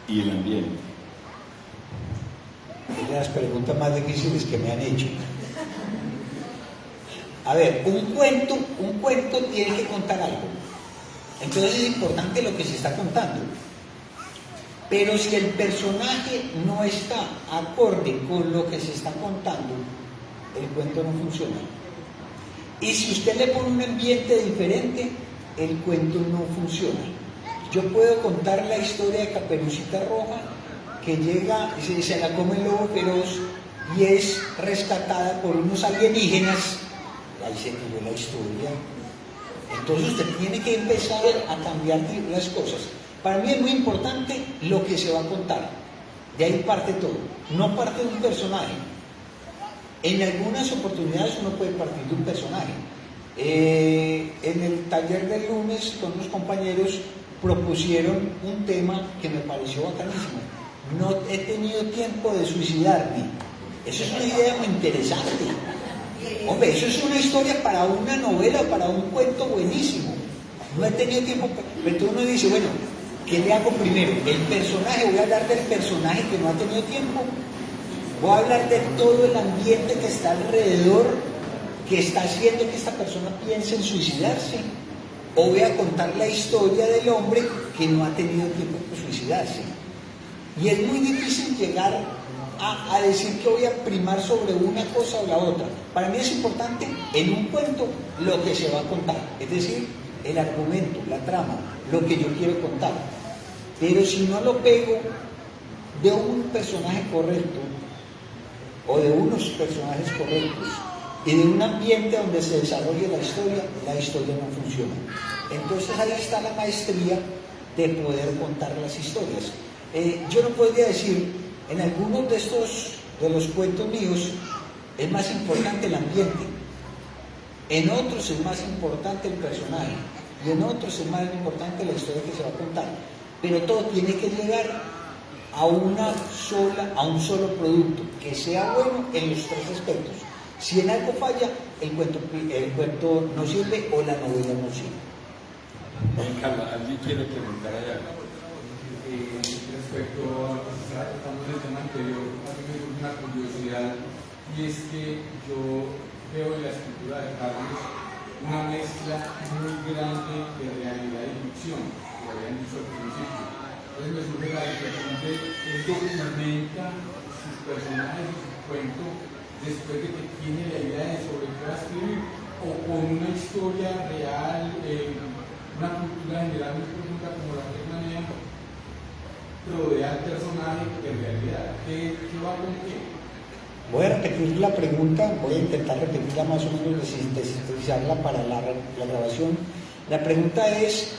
y el ambiente? Es de las preguntas más difíciles que me han hecho. A ver, un cuento tiene que contar algo. Entonces es importante lo que se está contando. Pero si el personaje no está acorde con lo que se está contando, el cuento no funciona. Y si usted le pone un ambiente diferente, el cuento no funciona. Yo puedo contar la historia de Caperucita Roja, que llega y se la come el lobo feroz y es rescatada por unos alienígenas. Ahí se tuvo la historia. Entonces usted tiene que empezar a cambiar las cosas. Para mí es muy importante lo que se va a contar. De ahí parte todo. No parte de un personaje. En algunas oportunidades uno puede partir de un personaje. En el taller del lunes con los compañeros propusieron un tema que me pareció bacanísimo. No he tenido tiempo de suicidarme. Eso es una idea muy interesante. Hombre, eso es una historia para una novela, para un cuento buenísimo. No he tenido tiempo, pero entonces uno dice, bueno, ¿qué le hago primero? El personaje, voy a hablar del personaje que no ha tenido tiempo. Voy a hablar de todo el ambiente que está alrededor, que está haciendo que esta persona piense en suicidarse, o voy a contar la historia del hombre que no ha tenido tiempo de suicidarse. Y es muy difícil llegar a decir que voy a primar sobre una cosa o la otra. Para mí es importante en un cuento lo que se va a contar, es decir, el argumento, la trama, lo que yo quiero contar. Pero si no lo pego de un personaje correcto o de unos personajes correctos y de un ambiente donde se desarrolle la historia no funciona. Entonces ahí está la maestría de poder contar las historias. Yo no podría decir, en algunos de los cuentos míos es más importante el ambiente, en otros es más importante el personaje, y en otros es más importante la historia que se va a contar. Pero todo tiene que llegar a un solo producto, que sea bueno en los tres aspectos. Si en algo falla, el cuento no sirve o la novela no sirve. Juan Carlos, ¿alguien quiere preguntar allá? Respecto a lo que se estaba tratando en el tema anterior, a mí me surge una curiosidad, y es que yo veo en la escritura de Carlos una mezcla muy grande de realidad y ficción, que habían dicho al principio. Entonces me surge la reflexión de él documenta sus personajes y su cuento después de que tiene la idea de sobre qué va a escribir, o con una historia real, una cultura general muy profunda como la que planea, rodea al personaje en realidad. ¿Qué va con qué? Voy a repetir la pregunta, voy a intentar repetirla más o menos, sintetizarla para la grabación. La pregunta es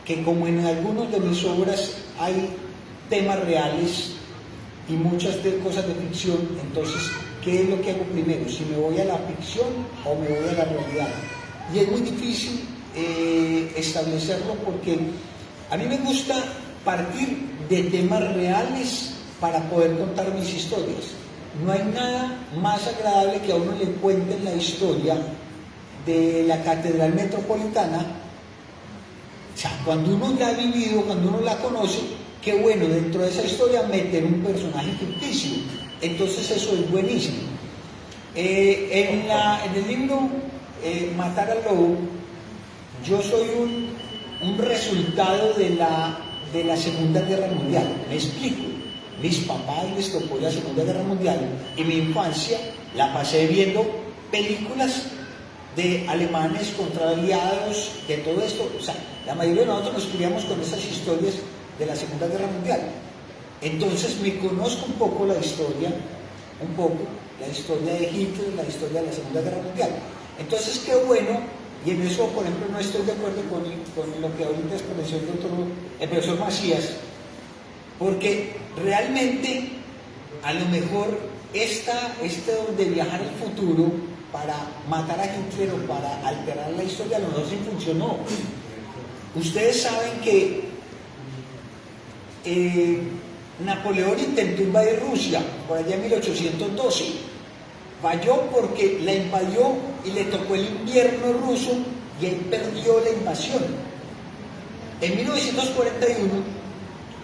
que, como en algunas de mis obras hay temas reales y muchas cosas de ficción, entonces, ¿qué es lo que hago primero? ¿Si me voy a la ficción o me voy a la realidad? Y es muy difícil establecerlo, porque a mí me gusta partir de temas reales para poder contar mis historias. No hay nada más agradable que a uno le cuenten la historia de la Catedral Metropolitana. O sea, cuando uno la ha vivido, cuando uno la conoce, qué bueno dentro de esa historia meter un personaje ficticio. Entonces eso es buenísimo. En el libro Matar al Lobo, yo soy un resultado de la Segunda Guerra Mundial. Me explico. Mis papás les tocó la Segunda Guerra Mundial y mi infancia la pasé viendo películas de alemanes contra aliados, de todo esto. O sea, la mayoría de nosotros nos criamos con esas historias de la Segunda Guerra Mundial. Entonces me conozco un poco la historia de Hitler, la historia de la Segunda Guerra Mundial. Entonces, qué bueno, y en eso, por ejemplo, no estoy de acuerdo con lo que ahorita expresó el profesor Macías, porque realmente, a lo mejor, esto de viajar al futuro para matar a Hitler o para alterar la historia, a lo mejor sí funcionó. Ustedes saben que Napoleón intentó invadir Rusia por allá en 1812. Falló porque la invadió y le tocó el invierno ruso y él perdió la invasión. En 1941,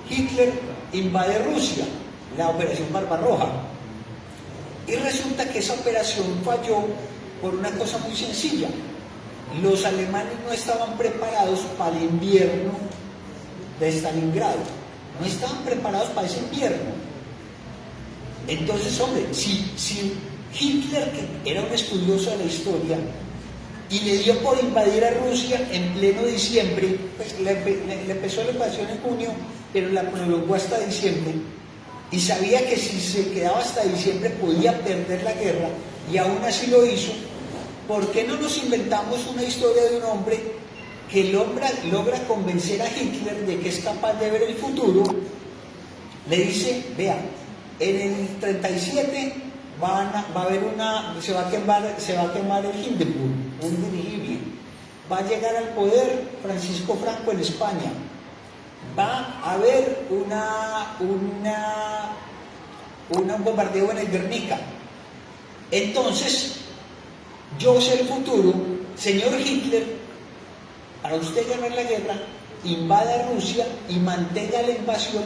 Hitler invade Rusia, la Operación Barbarroja. Y resulta que esa operación falló por una cosa muy sencilla. Los alemanes no estaban preparados para el invierno de Stalingrado. No estaban preparados para ese invierno. Entonces, hombre, si Hitler, que era un estudioso de la historia, y le dio por invadir a Rusia en pleno diciembre, pues le empezó la invasión en junio, pero la prolongó hasta diciembre, y sabía que si se quedaba hasta diciembre podía perder la guerra, y aún así lo hizo. ¿Por qué no nos inventamos una historia de un hombre que logra convencer a Hitler de que es capaz de ver el futuro? Le dice, vea, en el 37 se va a quemar el Hindenburg, un dirigible. Va a llegar al poder Francisco Franco en España. Va a haber un bombardeo en el Guernica. Entonces, yo sé el futuro, señor Hitler, para usted ganar la guerra, invada Rusia y mantenga la invasión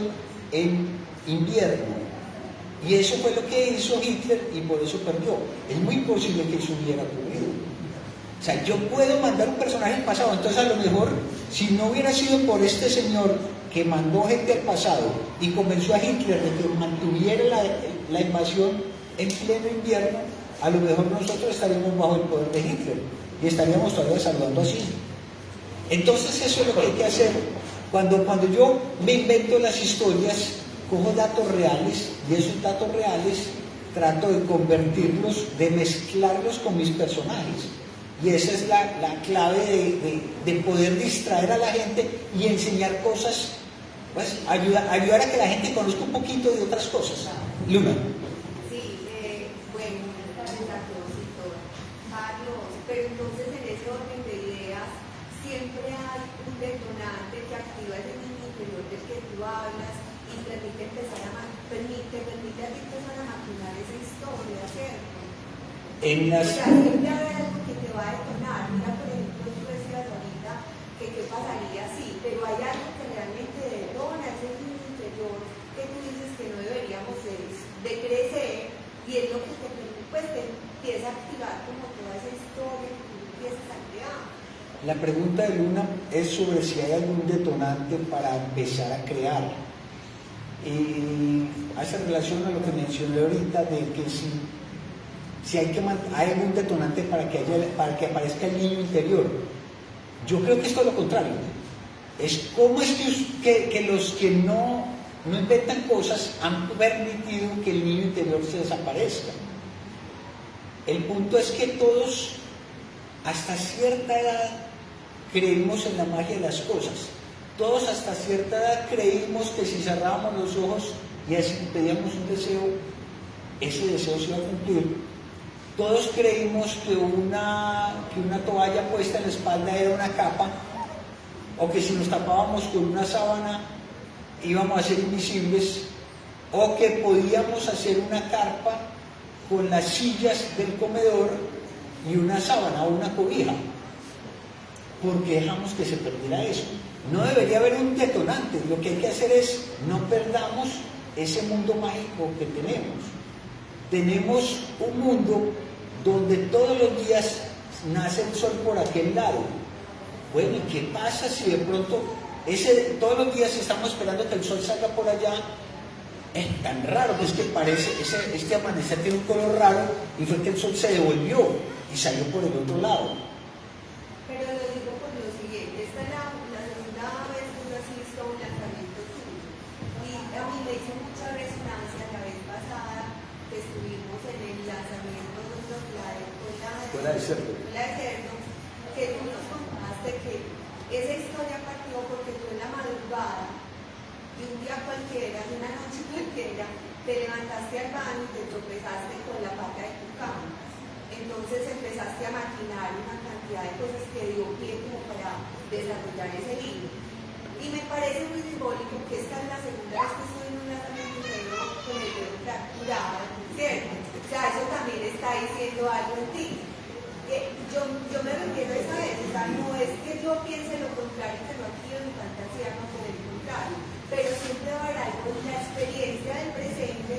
en invierno. Y eso fue lo que hizo Hitler y por eso perdió. Es muy posible que eso hubiera ocurrido. O sea, yo puedo mandar un personaje al pasado, entonces a lo mejor, si no hubiera sido por este señor que mandó gente al pasado y convenció a Hitler de que mantuviera la invasión en pleno invierno, a lo mejor nosotros estaríamos bajo el poder de Hitler y estaríamos todavía saludando así. Entonces eso es lo que hay que hacer. Cuando yo me invento las historias, cojo datos reales y esos datos reales trato de convertirlos, de mezclarlos con mis personajes. Y esa es la clave de poder distraer a la gente y enseñar cosas, pues ayudar a que la gente conozca un poquito de otras cosas. Luna. Sí, bueno, buenas tardes a todos y todas. Carlos, pero entonces en ese orden de ideas siempre hay un detonante que activa ese niño interior del que tú hablas y permite empezar a permite a ti empezar a maquinar esa historia, ¿cierto? En las... O sea, siempre hay algo que te va a detonar. Mira, por ejemplo, tú decías ahorita que qué pasaría si, pero hay algo que realmente detona ese niño interior que tú dices que no deberíamos de crecer y es lo que te empieza a activar como toda esa historia que tú empiezas a crear. La pregunta de Luna es sobre si hay algún detonante para empezar a crear. Y hace relación a lo que mencioné ahorita de que si hay algún detonante para que aparezca el niño interior. Yo creo que es todo lo contrario. Es cómo es que los que no inventan cosas han permitido que el niño interior se desaparezca. El punto es que todos, hasta cierta edad, creímos en la magia de las cosas. Todos hasta cierta edad creímos que si cerrábamos los ojos y así pedíamos un deseo, ese deseo se iba a cumplir. Todos creímos que una toalla puesta en la espalda era una capa, o que si nos tapábamos con una sábana íbamos a ser invisibles, o que podíamos hacer una carpa con las sillas del comedor y una sábana o una cobija. ¿Por qué dejamos que se perdiera eso? No debería haber un detonante. Lo que hay que hacer es no perdamos ese mundo mágico que tenemos. Tenemos un mundo donde todos los días nace el sol por aquel lado. Bueno, ¿y qué pasa si de pronto todos los días estamos esperando que el sol salga por allá? Es tan raro que es que parece, este amanecer tiene un color raro y fue que el sol se devolvió y salió por el otro lado. Pero lo digo por lo siguiente, esta es la segunda vez que yo asisto a un lanzamiento tuyo y a mí me hizo mucha resonancia la vez pasada que estuvimos en el lanzamiento de Fuera de Cerdo, que tú nos contaste que esa historia partió porque tú en la madrugada de un día cualquiera, de una noche cualquiera, te levantaste al baño y te tropezaste con la pata de tu cama. Entonces empezaste a maquinar una cantidad de cosas que dio pie como para desarrollar ese libro. Y me parece muy simbólico que esta es la segunda vez que estoy en un lanzamiento con el dedo fracturado, ¿cierto? O sea, eso también está diciendo algo en ti. Yo me refiero a esa vez, o sea, no es que yo piense lo contrario, que no activo mi fantasía, no por el contrario, pero siempre va a haber algo en la experiencia del presente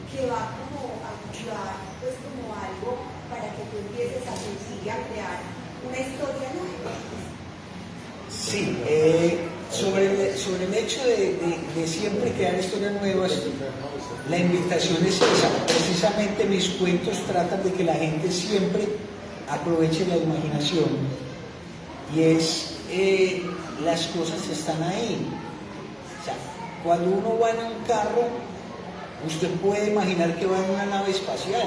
que va como a activar, pues como algo para que tú empieces a sentir y a crear una historia nueva. Sí, sobre el hecho de siempre crear historias nuevas, la invitación es esa. Precisamente mis cuentos tratan de que la gente siempre aproveche la imaginación y las cosas están ahí. O sea, cuando uno va en un carro, usted puede imaginar que va en una nave espacial.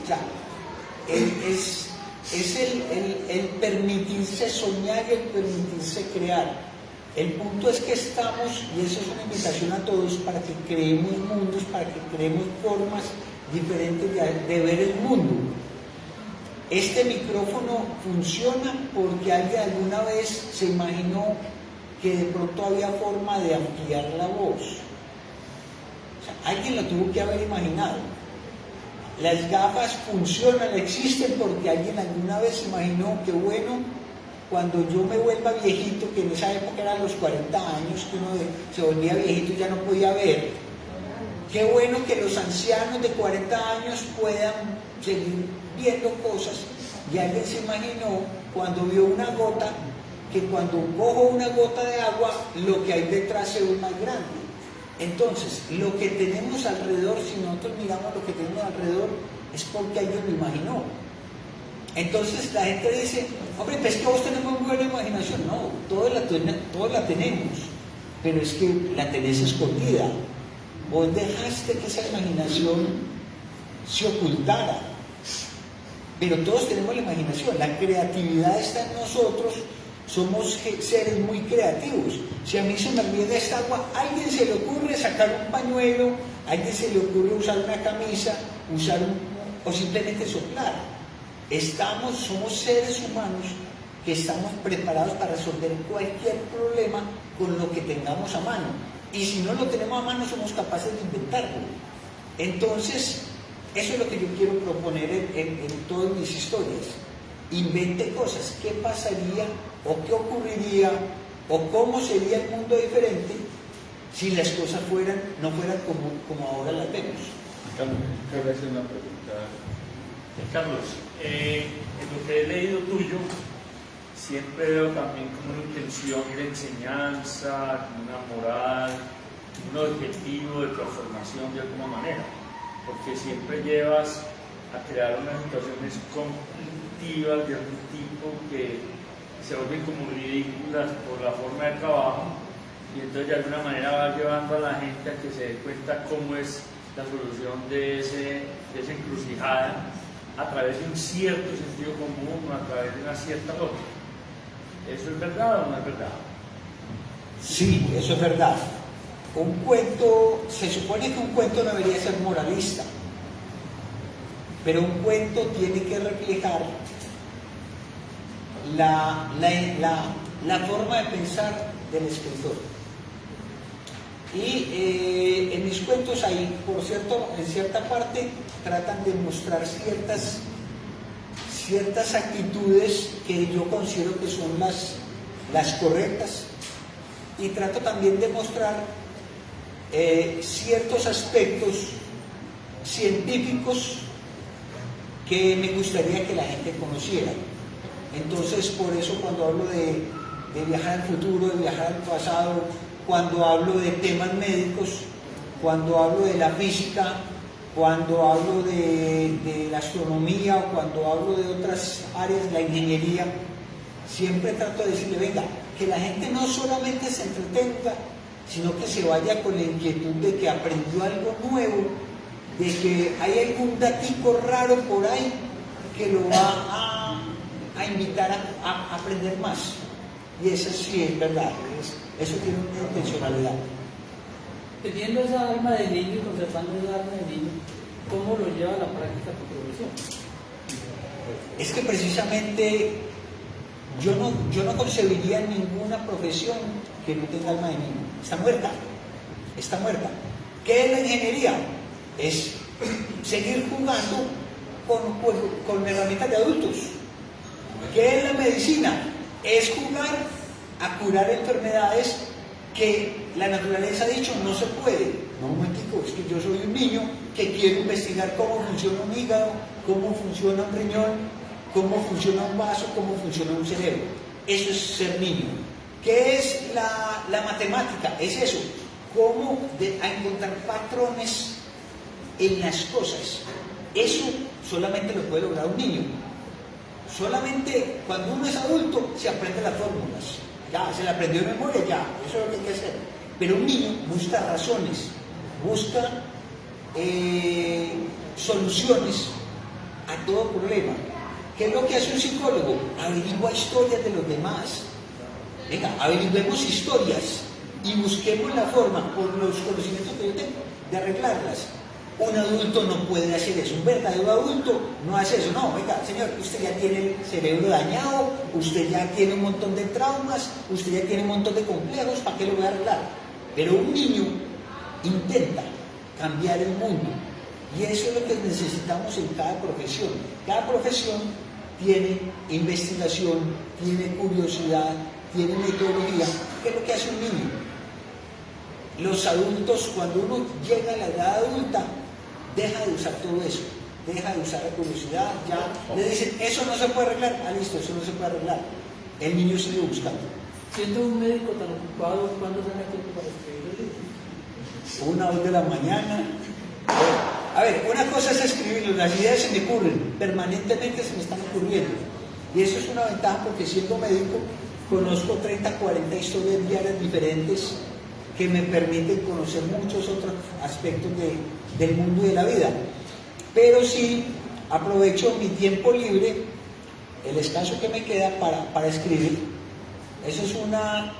O sea, es el permitirse soñar y el permitirse crear. El punto es que estamos, y eso es una invitación a todos, para que creemos mundos, para que creemos formas diferentes de ver el mundo. Este micrófono funciona porque alguien alguna vez se imaginó que de pronto había forma de ampliar la voz. O sea, alguien lo tuvo que haber imaginado. Las gafas funcionan, existen porque alguien alguna vez se imaginó que bueno, cuando yo me vuelva viejito, que en esa época eran los 40 años, que uno se volvía viejito y ya no podía ver, Qué bueno que los ancianos de 40 años puedan seguir viendo cosas. Y alguien se imaginó cuando vio una gota, que cuando cojo una gota de agua, lo que hay detrás se ve más grande. Entonces, lo que tenemos alrededor, si nosotros miramos lo que tenemos alrededor, es porque alguien lo imaginó. Entonces la gente dice, hombre, pues que vos tenés muy buena imaginación. No, todos la tenemos, pero es que la tenés escondida. Vos dejaste que esa imaginación se ocultara. Pero todos tenemos la imaginación, la creatividad está en nosotros, somos seres muy creativos. Si a mí se me olvida esta agua, a alguien se le ocurre sacar un pañuelo, a alguien se le ocurre usar una camisa, o simplemente soplar. Somos seres humanos que estamos preparados para resolver cualquier problema con lo que tengamos a mano. Y si no lo tenemos a mano, somos capaces de inventarlo. Entonces, eso es lo que yo quiero proponer en todas mis historias. Invente cosas. ¿Qué pasaría o qué ocurriría o cómo sería el mundo diferente si las cosas no fueran como ahora las vemos? Carlos, quiero hacer una pregunta. Carlos, en lo que he leído tuyo, siempre veo también como una intención de enseñanza, como una moral, un objetivo de transformación de alguna manera, porque siempre llevas a crear unas situaciones conflictivas de algún tipo que se vuelven como ridículas por la forma de trabajo, y entonces de alguna manera vas llevando a la gente a que se dé cuenta cómo es la solución de esa encrucijada a través de un cierto sentido común o a través de una cierta lógica. ¿Eso es verdad o no es verdad? Sí, eso es verdad. Un cuento, se supone que un cuento no debería ser moralista, pero un cuento tiene que reflejar la forma de pensar del escritor. Y en mis cuentos ahí, por cierto, en cierta parte tratan de mostrar ciertas actitudes que yo considero que son las correctas, y trato también de mostrar ciertos aspectos científicos que me gustaría que la gente conociera. Entonces, por eso cuando hablo de viajar al futuro, de viajar al pasado, cuando hablo de temas médicos, cuando hablo de la física, cuando hablo de la astronomía o cuando hablo de otras áreas, la ingeniería, siempre trato de decirle, venga, que la gente no solamente se entretenga, sino que se vaya con la inquietud de que aprendió algo nuevo, de que hay algún datico raro por ahí que lo va a invitar a aprender más. Y eso sí es verdad, eso tiene una intencionalidad. Teniendo esa alma de niño y conservando esa alma de niño, ¿cómo lo lleva a la práctica tu profesión? Es que precisamente yo no concebiría ninguna profesión que no tenga alma de niño. Está muerta, está muerta. ¿Qué es la ingeniería? Es seguir jugando con herramientas de adultos. ¿Qué es la medicina? Es jugar a curar enfermedades que la naturaleza ha dicho no se puede. No, un momentico, es que yo soy un niño que quiero investigar cómo funciona un hígado, cómo funciona un riñón, cómo funciona un vaso, cómo funciona un cerebro. Eso es ser niño. ¿Qué es la matemática? Es eso, cómo encontrar patrones en las cosas. Eso solamente lo puede lograr un niño. Solamente cuando uno es adulto se aprende las fórmulas. Ya, se la aprendió de memoria, ya, eso es lo que hay que hacer. Pero un niño busca razones, busca soluciones a todo problema. ¿Qué es lo que hace un psicólogo? Averigua historias de los demás. Venga, averiguemos historias y busquemos la forma, por los conocimientos que yo tengo, de arreglarlas. Un adulto no puede hacer eso, un verdadero adulto no hace eso. No, venga, señor, usted ya tiene el cerebro dañado, usted ya tiene un montón de traumas, usted ya tiene un montón de complejos, ¿para qué lo voy a arreglar? Pero un niño intenta cambiar el mundo, y eso es lo que necesitamos en cada profesión. Cada profesión tiene investigación, tiene curiosidad, tiene metodología. ¿Qué es lo que hace un niño? los adultos, cuando uno llega a la edad adulta, deja de usar todo eso, deja de usar la curiosidad, ya le dicen, eso no se puede arreglar, listo, eso no se puede arreglar. El niño sigue buscando. Siendo un médico tan ocupado, ¿cuándo saca tiempo para escribir el libro? 1 o 2 de la mañana. A ver, una cosa es escribirlo, las ideas se me ocurren, permanentemente se me están ocurriendo. Y eso es una ventaja porque siendo médico conozco 30, 40 historias diarias diferentes que me permiten conocer muchos otros aspectos del mundo y de la vida. Pero sí aprovecho mi tiempo libre, el escaso que me queda para escribir. Eso es una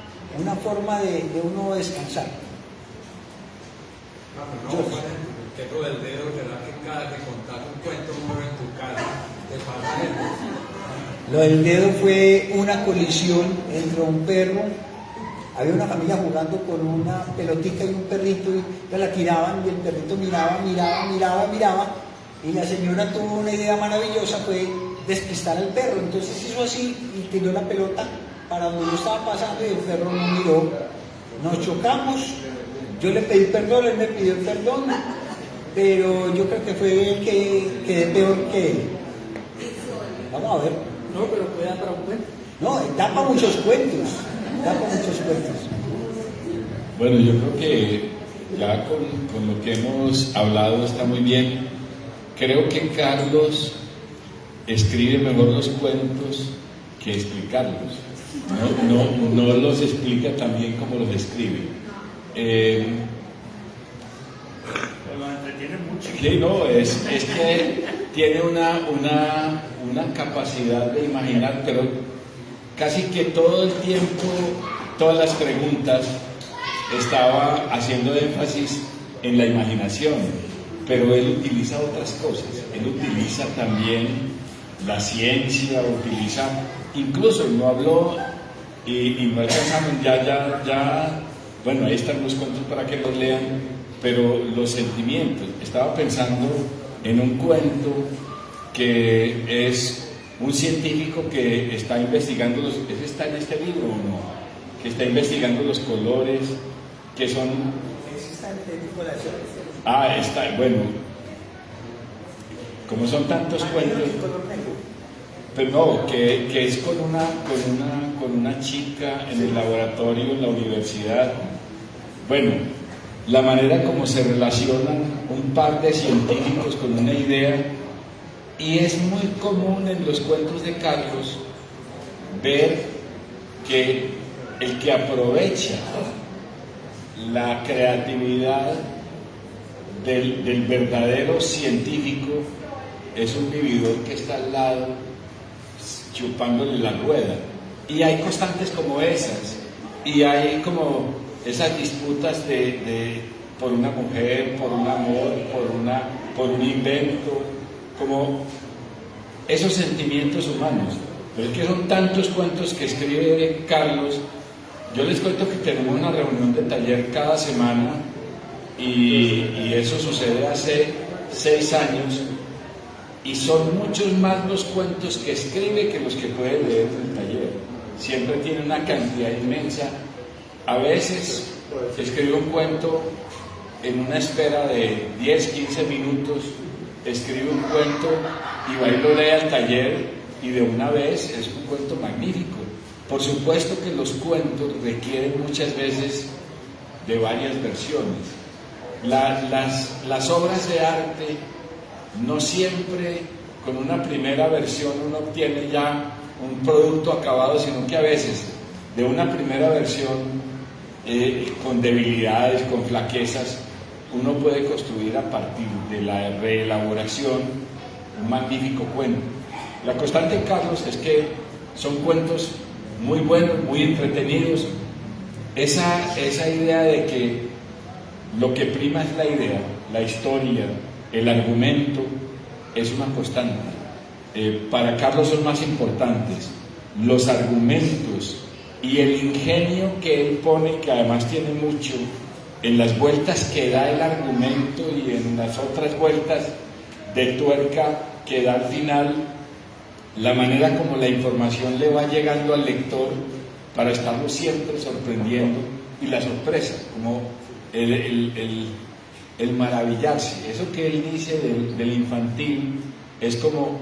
forma de uno descansar. Tengo del dedo, ¿verdad? Que cada que contás un cuento nuevo en tu casa, te pasa eso. Lo del dedo fue una colisión entre un perro. Había una familia jugando con una pelotita y un perrito y la tiraban y el perrito miraba, y la señora tuvo una idea maravillosa, fue despistar al perro. Entonces hizo así y tiró la pelota para donde yo estaba pasando y el perro no miró. Nos chocamos, yo le pedí perdón, él me pidió perdón, pero yo creo que fue el que quedé peor que él. Vamos a ver. No, pero puede dar para un cuento. No, da para muchos cuentos. Bueno, yo creo que ya con lo que hemos hablado está muy bien. Creo que Carlos escribe mejor los cuentos que explicarlos. No los explica tan bien como los escribe. Lo entretiene mucho. Sí, no, es que tiene una capacidad de imaginar, pero casi que todo el tiempo, todas las preguntas, estaba haciendo énfasis en la imaginación, pero él utiliza otras cosas. Él utiliza también la ciencia, incluso no habló y no alcanzamos, bueno, ahí están los cuentos para que los lean, pero los sentimientos. Estaba pensando en un cuento que es un científico que está investigando ¿ese está en este libro o no? Que está investigando los colores, que son... Ese está en el tipo de acción. Está, bueno, como son tantos cuentos... Pero no, que es con una chica en el laboratorio, en la universidad. Bueno, la manera como se relacionan un par de científicos con una idea, y es muy común en los cuentos de Carlos ver que el que aprovecha la creatividad del verdadero científico es un vividor que está al lado chupándole la rueda. Y hay constantes como esas, y hay como esas disputas por una mujer, por un amor, por un invento, como esos sentimientos humanos. Pero es que son tantos cuentos que escribe Carlos. Yo les cuento que tenemos una reunión de taller cada semana y eso sucede hace 6 años, y son muchos más los cuentos que escribe que los que puede leer en el taller. Siempre tiene una cantidad inmensa. A veces escribe un cuento en una espera de 10, 15 minutos, escribe un cuento y va y lo lee al taller, y de una vez es un cuento magnífico. Por supuesto que los cuentos requieren muchas veces de varias versiones. Las obras de arte no siempre con una primera versión uno obtiene ya un producto acabado, sino que a veces de una primera versión con debilidades, con flaquezas, uno puede construir a partir de la reelaboración un magnífico cuento. La constante de Carlos es que son cuentos muy buenos, muy entretenidos. Esa idea de que lo que prima es la idea, la historia, el argumento, es una constante. Para Carlos son más importantes los argumentos y el ingenio que él pone, que además tiene mucho, en las vueltas que da el argumento y en las otras vueltas de tuerca que da al final, la manera como la información le va llegando al lector para estarlo siempre sorprendiendo, y la sorpresa, como el maravillarse. Eso que él dice del infantil es como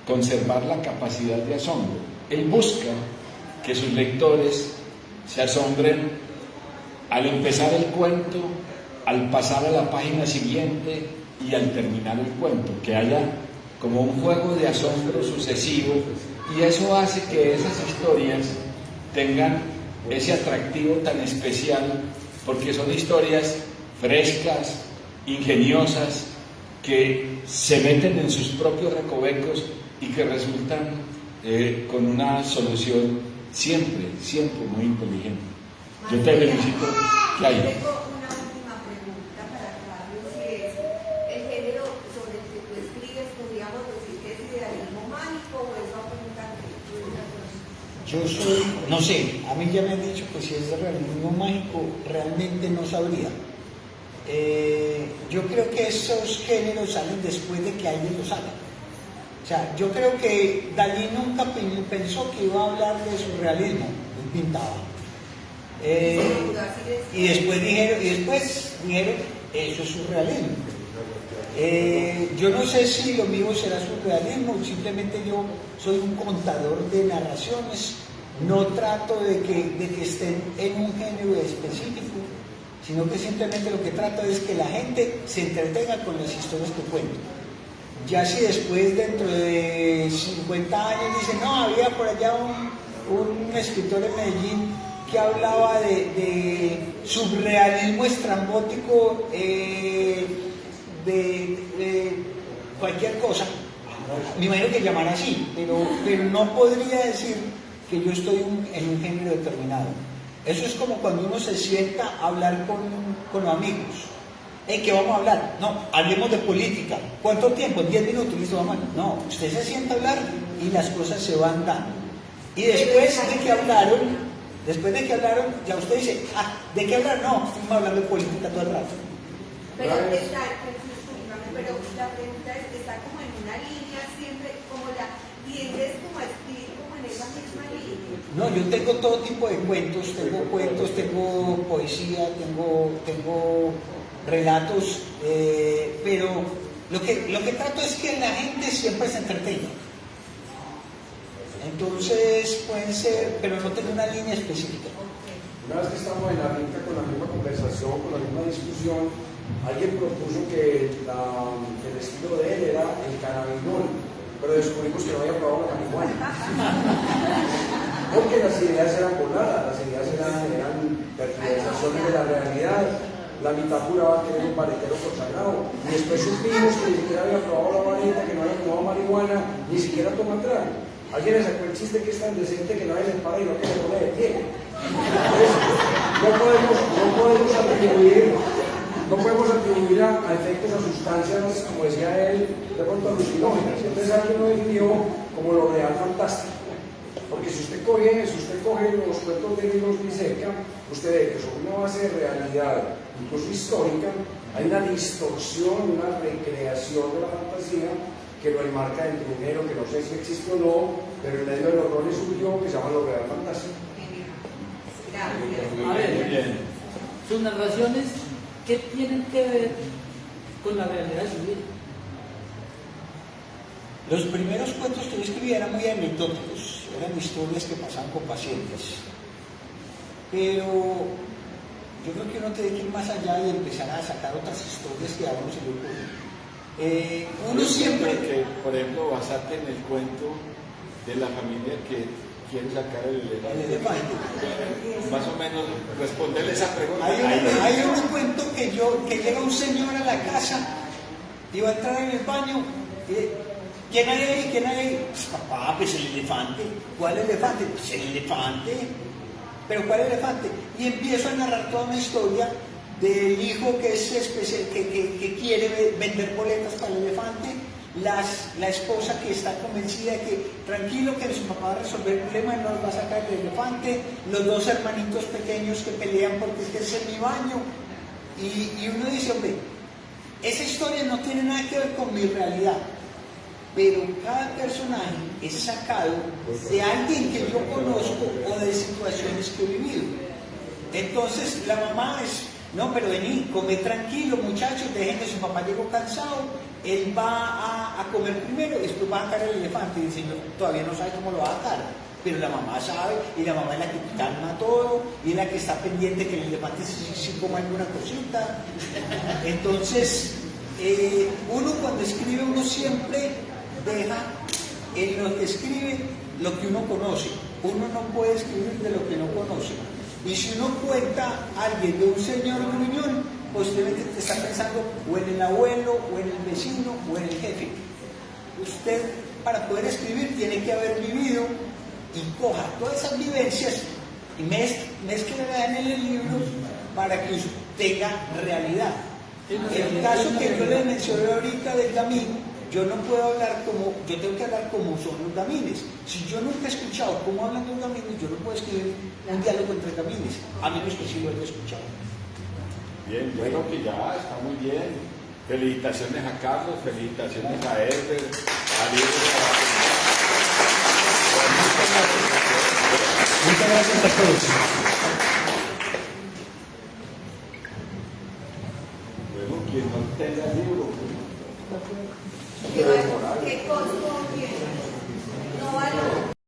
conservar la capacidad de asombro. Él busca que sus lectores se asombren al empezar el cuento, al pasar a la página siguiente y al terminar el cuento, que haya como un juego de asombro sucesivo, y eso hace que esas historias tengan ese atractivo tan especial, porque son historias frescas, ingeniosas, que se meten en sus propios recovecos y que resultan con una solución siempre muy inteligente. Yo te felicito. ¿Qué hay? Tengo una última pregunta para Carlos, y es el género sobre el que tú escribes, podríamos decir que es idealismo mágico, o eso apunta a que tú eres Yo soy, no sé, a mí ya me han dicho que si es de realismo mágico, realmente no sabría. Yo creo que esos géneros salen después de que alguien los haga. O sea, yo creo que Dalí nunca pensó que iba a hablar de surrealismo, él pintaba. Y después dijeron, eso es surrealismo. Yo no sé si lo mío será surrealismo, simplemente yo soy un contador de narraciones, no trato de que estén en un género específico, sino que simplemente lo que trato es que la gente se entretenga con las historias que cuento. Ya si después dentro de 50 años dicen, no, había por allá un escritor en Medellín que hablaba de surrealismo estrambótico, de cualquier cosa, me imagino que llamará así, pero no podría decir que yo estoy en un género determinado. Eso es como cuando uno se sienta a hablar con amigos. ¿Qué vamos a hablar? No, hablemos de política. ¿Cuánto tiempo? 10 minutos. Listo, vamos. No, usted se sienta a hablar y las cosas se van dando. Y después de que hablaron, ya usted dice, ¿de qué hablar? No, estamos hablando de política todo el rato. Pero la pregunta es, está como en una línea siempre, como tiendes como a escribir como en esa misma línea. No, yo tengo todo tipo de cuentos, tengo poesía, tengo relatos, pero lo que trato es que la gente siempre se entretenga. Entonces pueden ser, pero no tengo una línea específica. Una vez que estamos en la finca con la misma conversación, con la misma discusión, alguien propuso que el estilo de él era el cannabinol, pero descubrimos que no había probado la marihuana. Porque las ideas eran voladas, las ideas eran tergiversaciones de la realidad. La mitad juraba que era un baretero consagrado, y después supimos que ni siquiera había probado la vareta, que no había tomado marihuana, ni siquiera toma trago. Alguien le sacó el chiste que es tan decente que nadie se para y no que se pone de pie. Entonces, no podemos atribuir a efectos, a sustancias, como decía él, de pronto alucinógenas. Entonces alguien lo definió como lo real fantástico. Porque si usted coge los cuentos de Libros Biseca, usted ve que sobre una base de realidad, incluso histórica, hay una distorsión, una recreación de la fantasía que lo enmarca dentro de un género que no sé si existe o no, pero en medio de los roles surgió que se llama lo real fantástico. A ver, sus narraciones, ¿qué tienen que ver con la realidad de su vida? Los primeros cuentos que yo escribí eran muy anecdóticos, eran historias que pasaban con pacientes. Pero yo creo que uno tiene que ir más allá y empezar a sacar otras historias que a uno se le ocurren. Uno siempre... que, por ejemplo, basarte en el cuento de la familia que quiere sacar el elefante. Más o menos responderle esa pregunta. Hay un cuento que llega un señor a la casa y va a entrar en el baño. ¿Quién hay ahí? ¿Quién hay ahí? Pues, papá, pues el elefante. ¿Cuál elefante? Pues el elefante. ¿Pero cuál elefante? Y empiezo a narrar toda una historia del hijo que es especial, que quiere vender boletas para el elefante, la esposa que está convencida de que tranquilo que su papá va a resolver el problema y no nos va a sacar el elefante, los dos hermanitos pequeños que pelean porque es que ese es mi baño, y uno dice, hombre, esa historia no tiene nada que ver con mi realidad, pero cada personaje es sacado de alguien que yo conozco o de situaciones que he vivido. Entonces la mamá No, pero vení, come tranquilo, muchachos, dejen que su papá llegó cansado, él va a comer primero y después va a sacar el elefante. Y el señor todavía no sabe cómo lo va a sacar, pero la mamá sabe, y la mamá es la que calma todo, y es la que está pendiente que el elefante sí coma alguna cosita. Entonces, uno cuando escribe, uno siempre deja en lo que escribe lo que uno conoce. Uno no puede escribir de lo que no conoce. Y si uno cuenta a alguien de un señor gruñón, posiblemente te está pensando o en el abuelo, o en el vecino, o en el jefe. Usted, para poder escribir, tiene que haber vivido y coja todas esas vivencias y mezcla en el libro para que usted tenga realidad. El caso que yo le mencioné ahorita del gamín, yo no puedo hablar como, yo tengo que hablar como son los gamines. Si yo nunca he escuchado cómo hablan los gamines, yo no puedo escribir un diálogo entre gamines, a menos que sí lo haya escuchado. Bien, yo creo que ya está muy bien. Felicitaciones a Carlos, felicitaciones a Herbert, a Libre. Muchas gracias a todos. Bueno, quien no tenga libro. ¿Qué cosa?